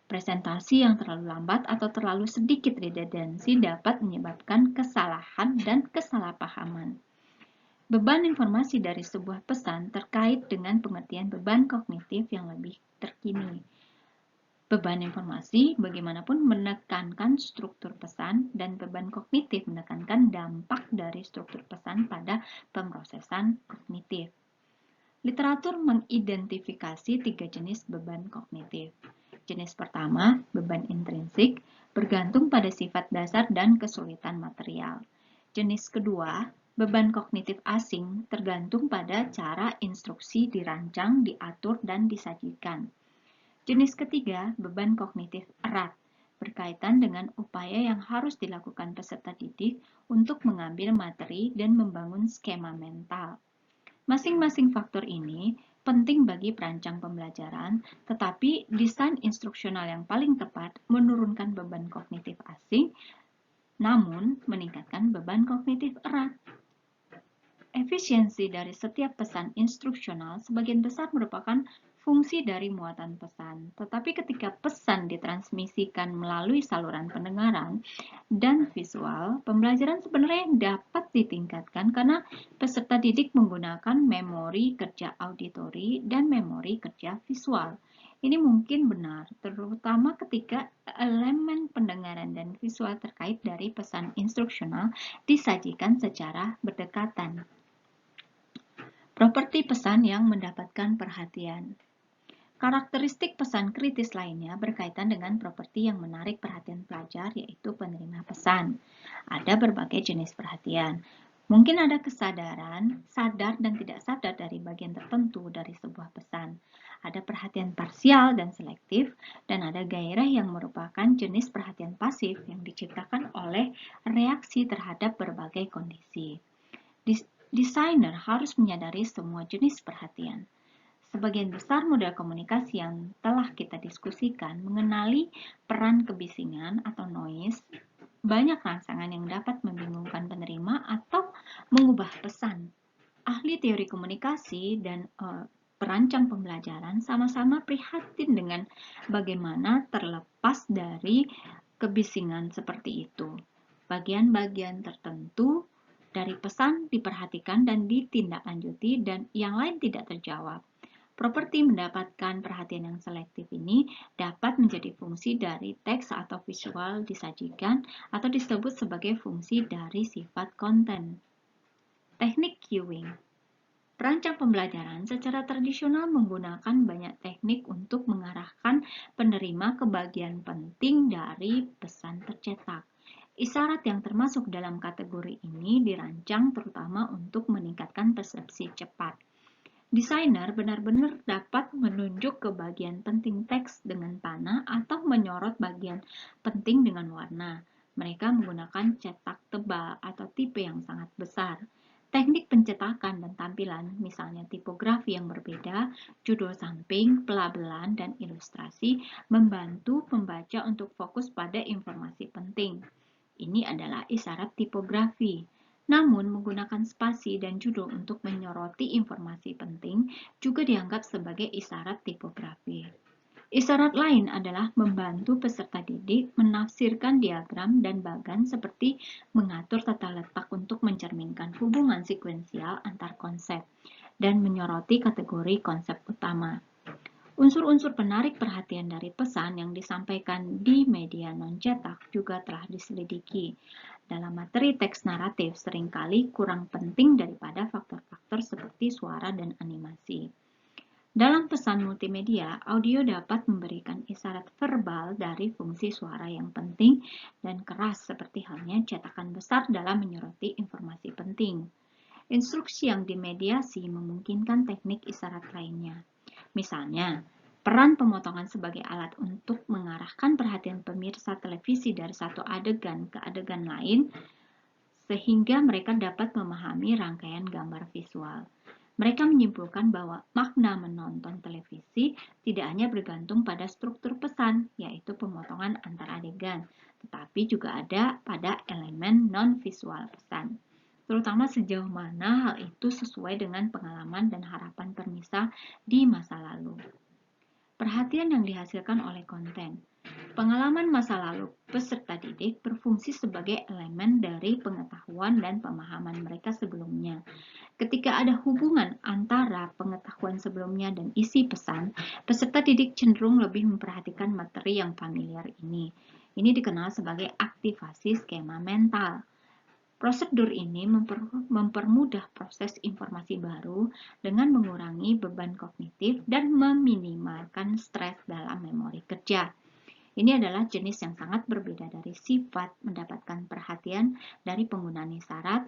Presentasi yang terlalu lambat atau terlalu sedikit redundansi dapat menyebabkan kesalahan dan kesalahpahaman. Beban informasi dari sebuah pesan terkait dengan pengertian beban kognitif yang lebih terkini. Beban informasi bagaimanapun menekankan struktur pesan dan beban kognitif menekankan dampak dari struktur pesan pada pemrosesan kognitif. Literatur mengidentifikasi 3 jenis beban kognitif. Jenis pertama, beban intrinsik, bergantung pada sifat dasar dan kesulitan material. Jenis kedua, Beban kognitif asing tergantung pada cara instruksi dirancang, diatur, dan disajikan. Jenis ketiga, beban kognitif erat, berkaitan dengan upaya yang harus dilakukan peserta didik untuk mengambil materi dan membangun skema mental. Masing-masing faktor ini penting bagi perancang pembelajaran, tetapi desain instruksional yang paling tepat menurunkan beban kognitif asing, namun meningkatkan beban kognitif erat. Efisiensi dari setiap pesan instruksional sebagian besar merupakan fungsi dari muatan pesan. Tetapi ketika pesan ditransmisikan melalui saluran pendengaran dan visual, pembelajaran sebenarnya dapat ditingkatkan karena peserta didik menggunakan memori kerja auditori dan memori kerja visual. Ini mungkin benar, terutama ketika elemen pendengaran dan visual terkait dari pesan instruksional disajikan secara berdekatan. Properti pesan yang mendapatkan perhatian. Karakteristik pesan kritis lainnya berkaitan dengan properti yang menarik perhatian pelajar, yaitu penerima pesan. Ada berbagai jenis perhatian. Mungkin ada kesadaran, sadar dan tidak sadar dari bagian tertentu dari sebuah pesan. Ada perhatian parsial dan selektif, dan ada gairah yang merupakan jenis perhatian pasif yang diciptakan oleh reaksi terhadap berbagai kondisi. Desainer harus menyadari semua jenis perhatian. Sebagian besar model komunikasi yang telah kita diskusikan mengenali peran kebisingan atau noise, banyak rangsangan yang dapat membingungkan penerima atau mengubah pesan. Ahli teori komunikasi dan perancang pembelajaran sama-sama prihatin dengan bagaimana terlepas dari kebisingan seperti itu. Bagian-bagian tertentu dari pesan diperhatikan dan ditindaklanjuti dan yang lain tidak terjawab. Properti mendapatkan perhatian yang selektif ini dapat menjadi fungsi dari teks atau visual disajikan atau disebut sebagai fungsi dari sifat konten. Teknik cueing. Perancang pembelajaran secara tradisional menggunakan banyak teknik untuk mengarahkan penerima ke bagian penting dari pesan tercetak. Isyarat yang termasuk dalam kategori ini dirancang terutama untuk meningkatkan persepsi cepat. Desainer benar-benar dapat menunjuk ke bagian penting teks dengan panah atau menyorot bagian penting dengan warna. Mereka menggunakan cetak tebal atau tipe yang sangat besar. Teknik pencetakan dan tampilan, misalnya tipografi yang berbeda, judul samping, pelabelan, dan ilustrasi, membantu pembaca untuk fokus pada informasi penting. Ini adalah isyarat tipografi. Namun, menggunakan spasi dan judul untuk menyoroti informasi penting juga dianggap sebagai isyarat tipografi. Isyarat lain adalah membantu peserta didik menafsirkan diagram dan bagan seperti mengatur tata letak untuk mencerminkan hubungan sekuensial antar konsep dan menyoroti kategori konsep utama. Unsur-unsur penarik perhatian dari pesan yang disampaikan di media non-cetak juga telah diselidiki. Dalam materi teks naratif seringkali kurang penting daripada faktor-faktor seperti suara dan animasi. Dalam pesan multimedia, audio dapat memberikan isyarat verbal dari fungsi suara yang penting dan keras seperti halnya cetakan besar dalam menyoroti informasi penting. Instruksi yang dimediasi memungkinkan teknik isyarat lainnya. Misalnya, peran pemotongan sebagai alat untuk mengarahkan perhatian pemirsa televisi dari satu adegan ke adegan lain, sehingga mereka dapat memahami rangkaian gambar visual. Mereka menyimpulkan bahwa makna menonton televisi tidak hanya bergantung pada struktur pesan, yaitu pemotongan antar adegan, tetapi juga ada pada elemen non-visual pesan, terutama sejauh mana hal itu sesuai dengan pengalaman dan harapan pemirsa di masa lalu. Perhatian yang dihasilkan oleh konten. Pengalaman masa lalu peserta didik berfungsi sebagai elemen dari pengetahuan dan pemahaman mereka sebelumnya. Ketika ada hubungan antara pengetahuan sebelumnya dan isi pesan, peserta didik cenderung lebih memperhatikan materi yang familiar ini. Ini dikenal sebagai aktivasi skema mental. Prosedur ini mempermudah proses informasi baru dengan mengurangi beban kognitif dan meminimalkan stres dalam memori kerja. Ini adalah jenis yang sangat berbeda dari sifat mendapatkan perhatian dari penggunaan isyarat,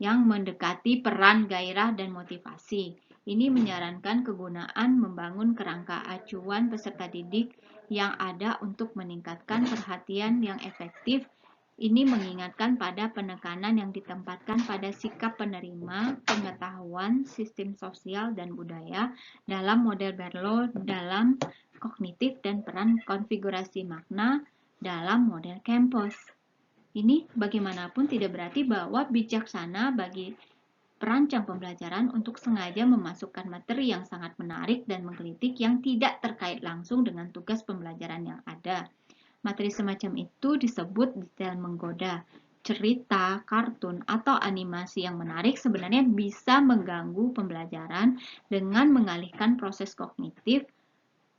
yang mendekati peran, gairah, dan motivasi. Ini menyarankan kegunaan membangun kerangka acuan peserta didik yang ada untuk meningkatkan perhatian yang efektif. Ini mengingatkan pada penekanan yang ditempatkan pada sikap penerima, pengetahuan, sistem sosial, dan budaya dalam model Berlo dalam kognitif dan peran konfigurasi makna dalam model Campos. Ini bagaimanapun tidak berarti bahwa bijaksana bagi perancang pembelajaran untuk sengaja memasukkan materi yang sangat menarik dan menggelitik yang tidak terkait langsung dengan tugas pembelajaran yang ada. Materi semacam itu disebut detail menggoda. Cerita, kartun, atau animasi yang menarik sebenarnya bisa mengganggu pembelajaran dengan mengalihkan proses kognitif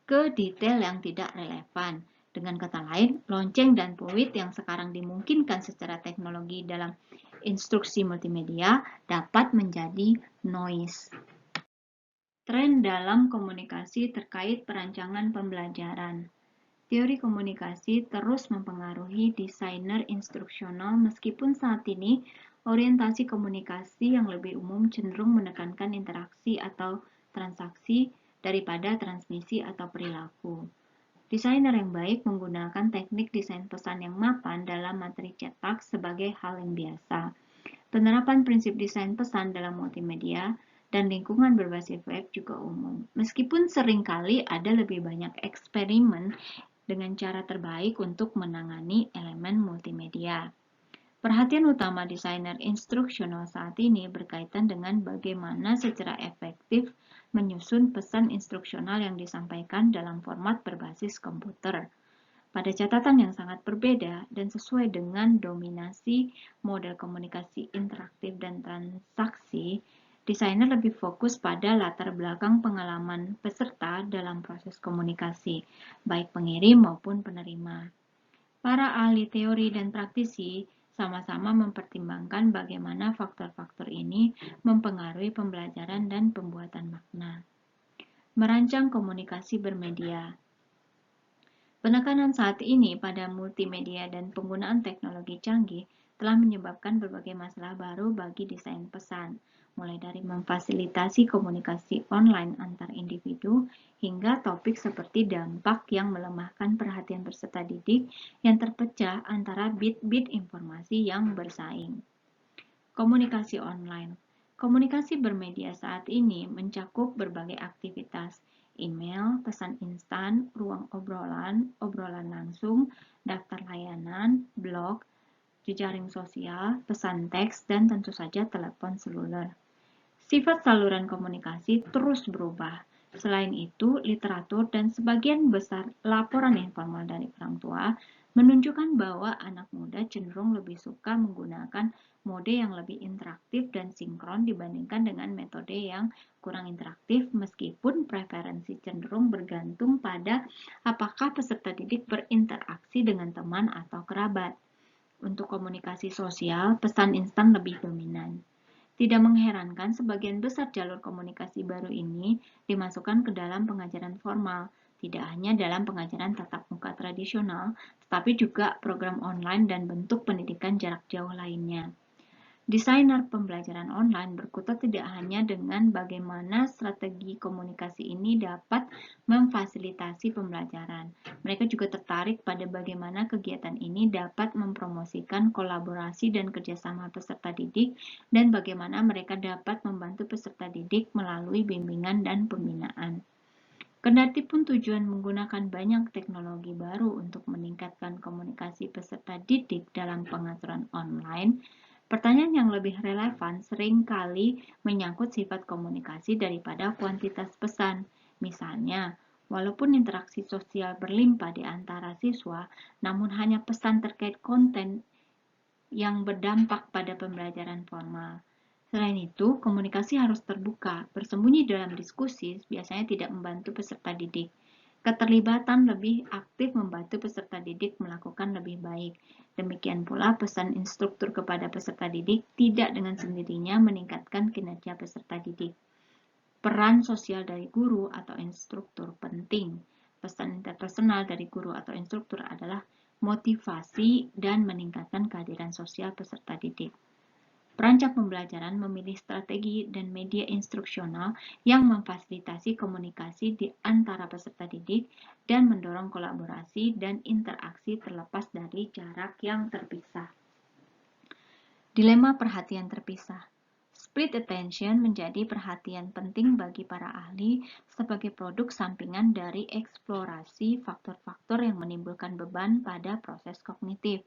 ke detail yang tidak relevan. Dengan kata lain, lonceng dan peluit yang sekarang dimungkinkan secara teknologi dalam instruksi multimedia dapat menjadi noise. Tren dalam komunikasi terkait perancangan pembelajaran. Teori komunikasi terus mempengaruhi desainer instruksional meskipun saat ini orientasi komunikasi yang lebih umum cenderung menekankan interaksi atau transaksi daripada transmisi atau perilaku. Desainer yang baik menggunakan teknik desain pesan yang mapan dalam materi cetak sebagai hal yang biasa. Penerapan prinsip desain pesan dalam multimedia dan lingkungan berbasis web juga umum. Meskipun seringkali ada lebih banyak eksperimen dengan cara terbaik untuk menangani elemen multimedia. Perhatian utama desainer instruksional saat ini berkaitan dengan bagaimana secara efektif menyusun pesan instruksional yang disampaikan dalam format berbasis komputer. Pada catatan yang sangat berbeda dan sesuai dengan dominasi model komunikasi interaktif dan transaksi, desainer lebih fokus pada latar belakang pengalaman peserta dalam proses komunikasi, baik pengirim maupun penerima. Para ahli teori dan praktisi sama-sama mempertimbangkan bagaimana faktor-faktor ini mempengaruhi pembelajaran dan pembuatan makna. Merancang komunikasi bermedia. Penekanan saat ini pada multimedia dan penggunaan teknologi canggih telah menyebabkan berbagai masalah baru bagi desain pesan, mulai dari memfasilitasi komunikasi online antar individu hingga topik seperti dampak yang melemahkan perhatian peserta didik yang terpecah antara bit-bit informasi yang bersaing. Komunikasi online. Komunikasi bermedia saat ini mencakup berbagai aktivitas, email, pesan instan, ruang obrolan, obrolan langsung, daftar layanan, blog, jejaring sosial, pesan teks, dan tentu saja telepon seluler. Sifat saluran komunikasi terus berubah. Selain itu, literatur dan sebagian besar laporan informal dari orang tua menunjukkan bahwa anak muda cenderung lebih suka menggunakan mode yang lebih interaktif dan sinkron dibandingkan dengan metode yang kurang interaktif, meskipun preferensi cenderung bergantung pada apakah peserta didik berinteraksi dengan teman atau kerabat. Untuk komunikasi sosial, pesan instan lebih dominan. Tidak mengherankan sebagian besar jalur komunikasi baru ini dimasukkan ke dalam pengajaran formal, tidak hanya dalam pengajaran tatap muka tradisional, tetapi juga program online dan bentuk pendidikan jarak jauh lainnya. Desainer pembelajaran online berkutat tidak hanya dengan bagaimana strategi komunikasi ini dapat memfasilitasi pembelajaran. Mereka juga tertarik pada bagaimana kegiatan ini dapat mempromosikan kolaborasi dan kerjasama peserta didik dan bagaimana mereka dapat membantu peserta didik melalui bimbingan dan pembinaan. Kendati pun tujuan menggunakan banyak teknologi baru untuk meningkatkan komunikasi peserta didik dalam pengaturan online, pertanyaan yang lebih relevan seringkali menyangkut sifat komunikasi daripada kuantitas pesan. Misalnya, walaupun interaksi sosial berlimpah di antara siswa, namun hanya pesan terkait konten yang berdampak pada pembelajaran formal. Selain itu, komunikasi harus terbuka. Bersembunyi dalam diskusi biasanya tidak membantu peserta didik. Keterlibatan lebih aktif membantu peserta didik melakukan lebih baik. Demikian pula pesan instruktur kepada peserta didik tidak dengan sendirinya meningkatkan kinerja peserta didik. Peran sosial dari guru atau instruktur penting. Pesan interpersonal dari guru atau instruktur adalah motivasi dan meningkatkan kehadiran sosial peserta didik. Perancang pembelajaran memilih strategi dan media instruksional yang memfasilitasi komunikasi di antara peserta didik dan mendorong kolaborasi dan interaksi terlepas dari jarak yang terpisah. Dilema perhatian terpisah. Split attention menjadi perhatian penting bagi para ahli sebagai produk sampingan dari eksplorasi faktor-faktor yang menimbulkan beban pada proses kognitif.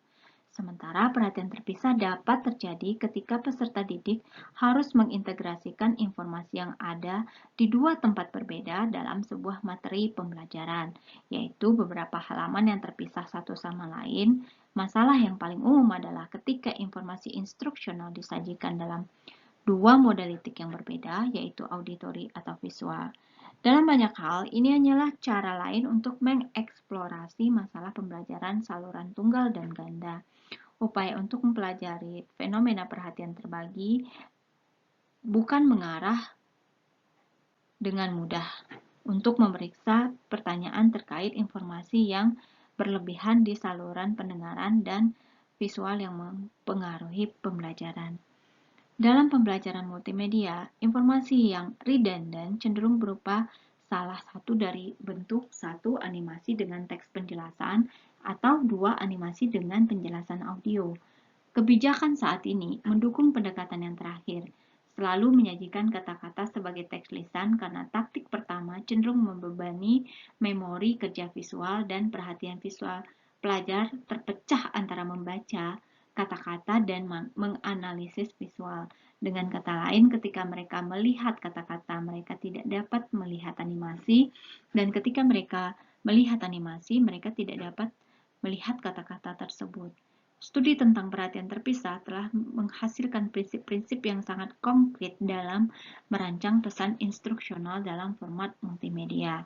Sementara perhatian terpisah dapat terjadi ketika peserta didik harus mengintegrasikan informasi yang ada di dua tempat berbeda dalam sebuah materi pembelajaran, yaitu beberapa halaman yang terpisah satu sama lain. Masalah yang paling umum adalah ketika informasi instruksional disajikan dalam dua modalitik yang berbeda, yaitu auditori atau visual. Dalam banyak hal, ini hanyalah cara lain untuk mengeksplorasi masalah pembelajaran saluran tunggal dan ganda. Upaya untuk mempelajari fenomena perhatian terbagi bukan mengarah dengan mudah untuk memeriksa pertanyaan terkait informasi yang berlebihan di saluran pendengaran dan visual yang mempengaruhi pembelajaran. Dalam pembelajaran multimedia, informasi yang redundant cenderung berupa salah satu dari bentuk satu animasi dengan teks penjelasan atau dua animasi dengan penjelasan audio. Kebijakan saat ini mendukung pendekatan yang terakhir, selalu menyajikan kata-kata sebagai teks lisan karena taktik pertama cenderung membebani memori kerja visual dan perhatian visual pelajar terpecah antara membaca kata-kata dan menganalisis visual. Dengan kata lain, ketika mereka melihat kata-kata, mereka tidak dapat melihat animasi, dan ketika mereka melihat animasi, mereka tidak dapat melihat kata-kata tersebut. Studi tentang perhatian terpisah telah menghasilkan prinsip-prinsip yang sangat konkret dalam merancang pesan instruksional dalam format multimedia.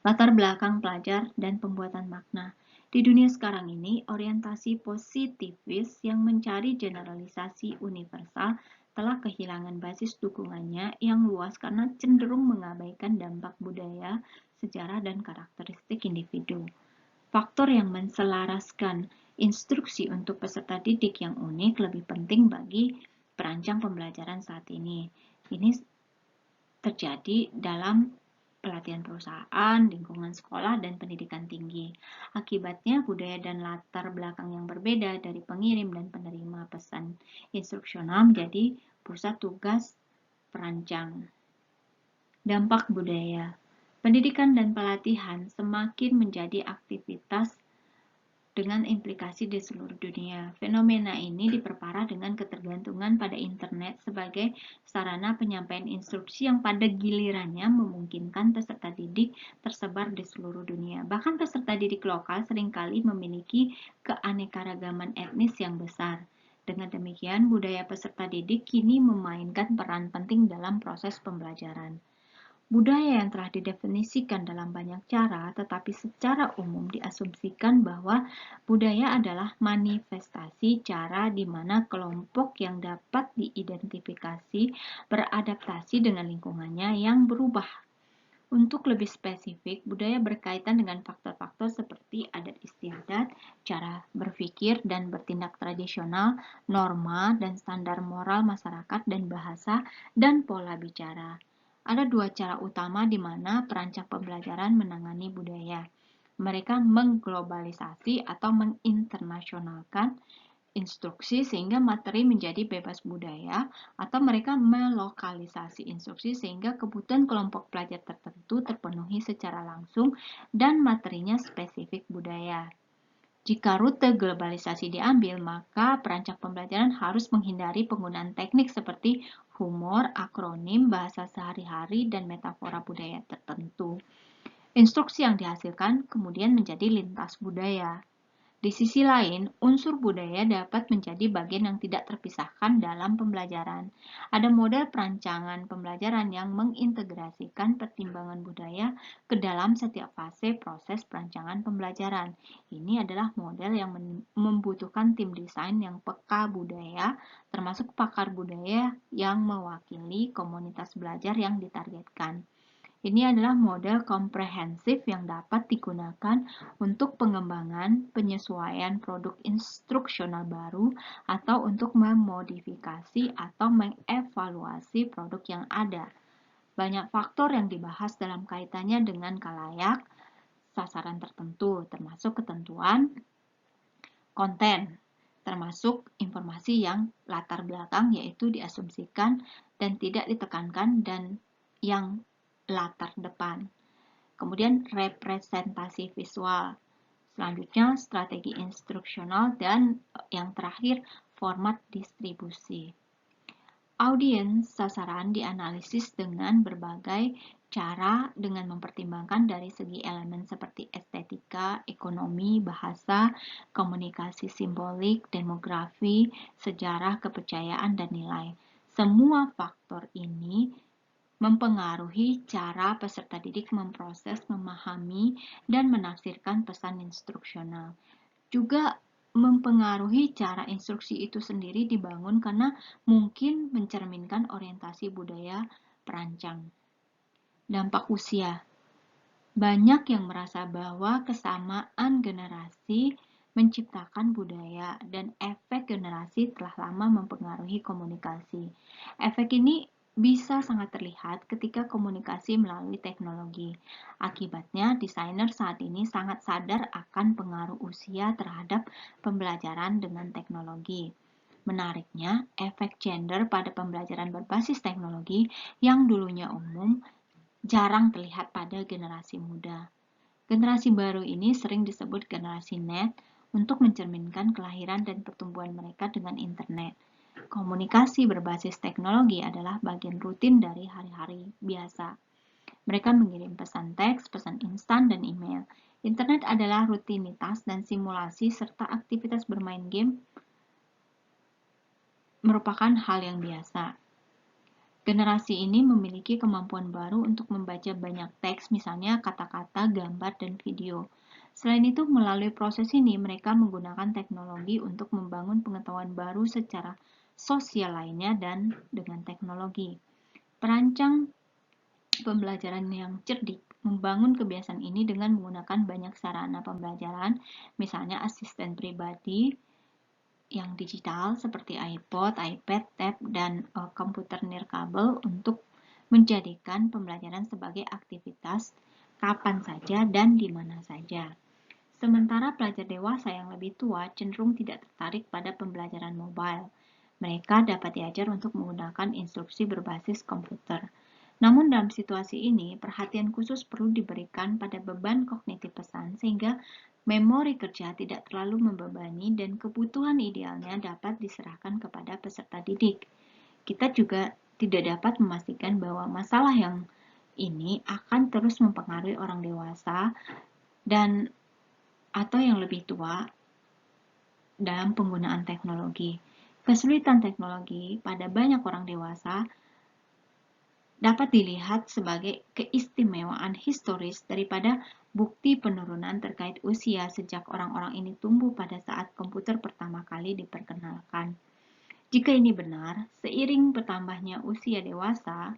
Latar belakang pelajar dan pembuatan makna. Di dunia sekarang ini, orientasi positivis yang mencari generalisasi universal telah kehilangan basis dukungannya yang luas karena cenderung mengabaikan dampak budaya, sejarah, dan karakteristik individu. Faktor yang menselaraskan instruksi untuk peserta didik yang unik lebih penting bagi perancang pembelajaran saat ini. Ini terjadi dalam pelatihan perusahaan, lingkungan sekolah, dan pendidikan tinggi. Akibatnya, budaya dan latar belakang yang berbeda dari pengirim dan penerima pesan instruksional menjadi pusat tugas perancang. Dampak budaya. Pendidikan dan pelatihan semakin menjadi aktivitas dengan implikasi di seluruh dunia. Fenomena ini diperparah dengan ketergantungan pada internet sebagai sarana penyampaian instruksi yang pada gilirannya memungkinkan peserta didik tersebar di seluruh dunia. Bahkan peserta didik lokal seringkali memiliki keanekaragaman etnis yang besar. Dengan demikian, budaya peserta didik kini memainkan peran penting dalam proses pembelajaran. Budaya yang telah didefinisikan dalam banyak cara, tetapi secara umum diasumsikan bahwa budaya adalah manifestasi cara di mana kelompok yang dapat diidentifikasi beradaptasi dengan lingkungannya yang berubah. Untuk lebih spesifik, budaya berkaitan dengan faktor-faktor seperti adat istiadat, cara berpikir dan bertindak tradisional, norma dan standar moral masyarakat dan bahasa, dan pola bicara. Ada dua cara utama di mana perancang pembelajaran menangani budaya. Mereka mengglobalisasi atau menginternasionalkan instruksi sehingga materi menjadi bebas budaya, atau mereka melokalisasi instruksi sehingga kebutuhan kelompok pelajar tertentu terpenuhi secara langsung dan materinya spesifik budaya. Jika rute globalisasi diambil, maka perancang pembelajaran harus menghindari penggunaan teknik seperti humor, akronim, bahasa sehari-hari, dan metafora budaya tertentu. Instruksi yang dihasilkan kemudian menjadi lintas budaya. Di sisi lain, unsur budaya dapat menjadi bagian yang tidak terpisahkan dalam pembelajaran. Ada model perancangan pembelajaran yang mengintegrasikan pertimbangan budaya ke dalam setiap fase proses perancangan pembelajaran. Ini adalah model yang membutuhkan tim desain yang peka budaya, termasuk pakar budaya yang mewakili komunitas belajar yang ditargetkan. Ini adalah model komprehensif yang dapat digunakan untuk pengembangan penyesuaian produk instruksional baru atau untuk memodifikasi atau mengevaluasi produk yang ada. Banyak faktor yang dibahas dalam kaitannya dengan khalayak, sasaran tertentu, termasuk ketentuan, konten, termasuk informasi yang latar belakang yaitu diasumsikan dan tidak ditekankan dan yang latar depan. Kemudian representasi visual. Selanjutnya strategi instruksional dan yang terakhir format distribusi. Audiens sasaran dianalisis dengan berbagai cara dengan mempertimbangkan dari segi elemen seperti estetika, ekonomi, bahasa, komunikasi simbolik, demografi, sejarah, kepercayaan, dan nilai. Semua faktor ini mempengaruhi cara peserta didik memproses, memahami, dan menafsirkan pesan instruksional. Juga mempengaruhi cara instruksi itu sendiri dibangun karena mungkin mencerminkan orientasi budaya perancang. Dampak usia. Banyak yang merasa bahwa kesamaan generasi menciptakan budaya dan efek generasi telah lama mempengaruhi komunikasi. Efek ini bisa sangat terlihat ketika komunikasi melalui teknologi. Akibatnya, desainer saat ini sangat sadar akan pengaruh usia terhadap pembelajaran dengan teknologi. Menariknya, efek gender pada pembelajaran berbasis teknologi yang dulunya umum jarang terlihat pada generasi muda. Generasi baru ini sering disebut generasi net untuk mencerminkan kelahiran dan pertumbuhan mereka dengan internet. Komunikasi berbasis teknologi adalah bagian rutin dari hari-hari biasa. Mereka mengirim pesan teks, pesan instan, dan email. Internet adalah rutinitas dan simulasi serta aktivitas bermain game merupakan hal yang biasa. Generasi ini memiliki kemampuan baru untuk membaca banyak teks, misalnya kata-kata, gambar, dan video. Selain itu, melalui proses ini, mereka menggunakan teknologi untuk membangun pengetahuan baru secara sosial lainnya dan dengan teknologi. Perancang pembelajaran yang cerdik membangun kebiasaan ini dengan menggunakan banyak sarana pembelajaran, misalnya asisten pribadi yang digital seperti iPod, iPad, tab, dan komputer nirkabel untuk menjadikan pembelajaran sebagai aktivitas kapan saja dan di mana saja. Sementara pelajar dewasa yang lebih tua cenderung tidak tertarik pada pembelajaran mobile. Mereka dapat diajar untuk menggunakan instruksi berbasis komputer. Namun dalam situasi ini, perhatian khusus perlu diberikan pada beban kognitif pesan sehingga memori kerja tidak terlalu membebani dan kebutuhan idealnya dapat diserahkan kepada peserta didik. Kita juga tidak dapat memastikan bahwa masalah yang ini akan terus mempengaruhi orang dewasa dan atau yang lebih tua dalam penggunaan teknologi. Kesulitan teknologi pada banyak orang dewasa dapat dilihat sebagai keistimewaan historis daripada bukti penurunan terkait usia sejak orang-orang ini tumbuh pada saat komputer pertama kali diperkenalkan. Jika ini benar, seiring bertambahnya usia dewasa,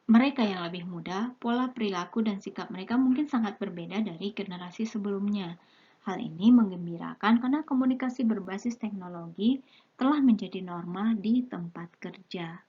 mereka yang lebih muda, pola perilaku dan sikap mereka mungkin sangat berbeda dari generasi sebelumnya. Hal ini menggembirakan karena komunikasi berbasis teknologi telah menjadi norma di tempat kerja.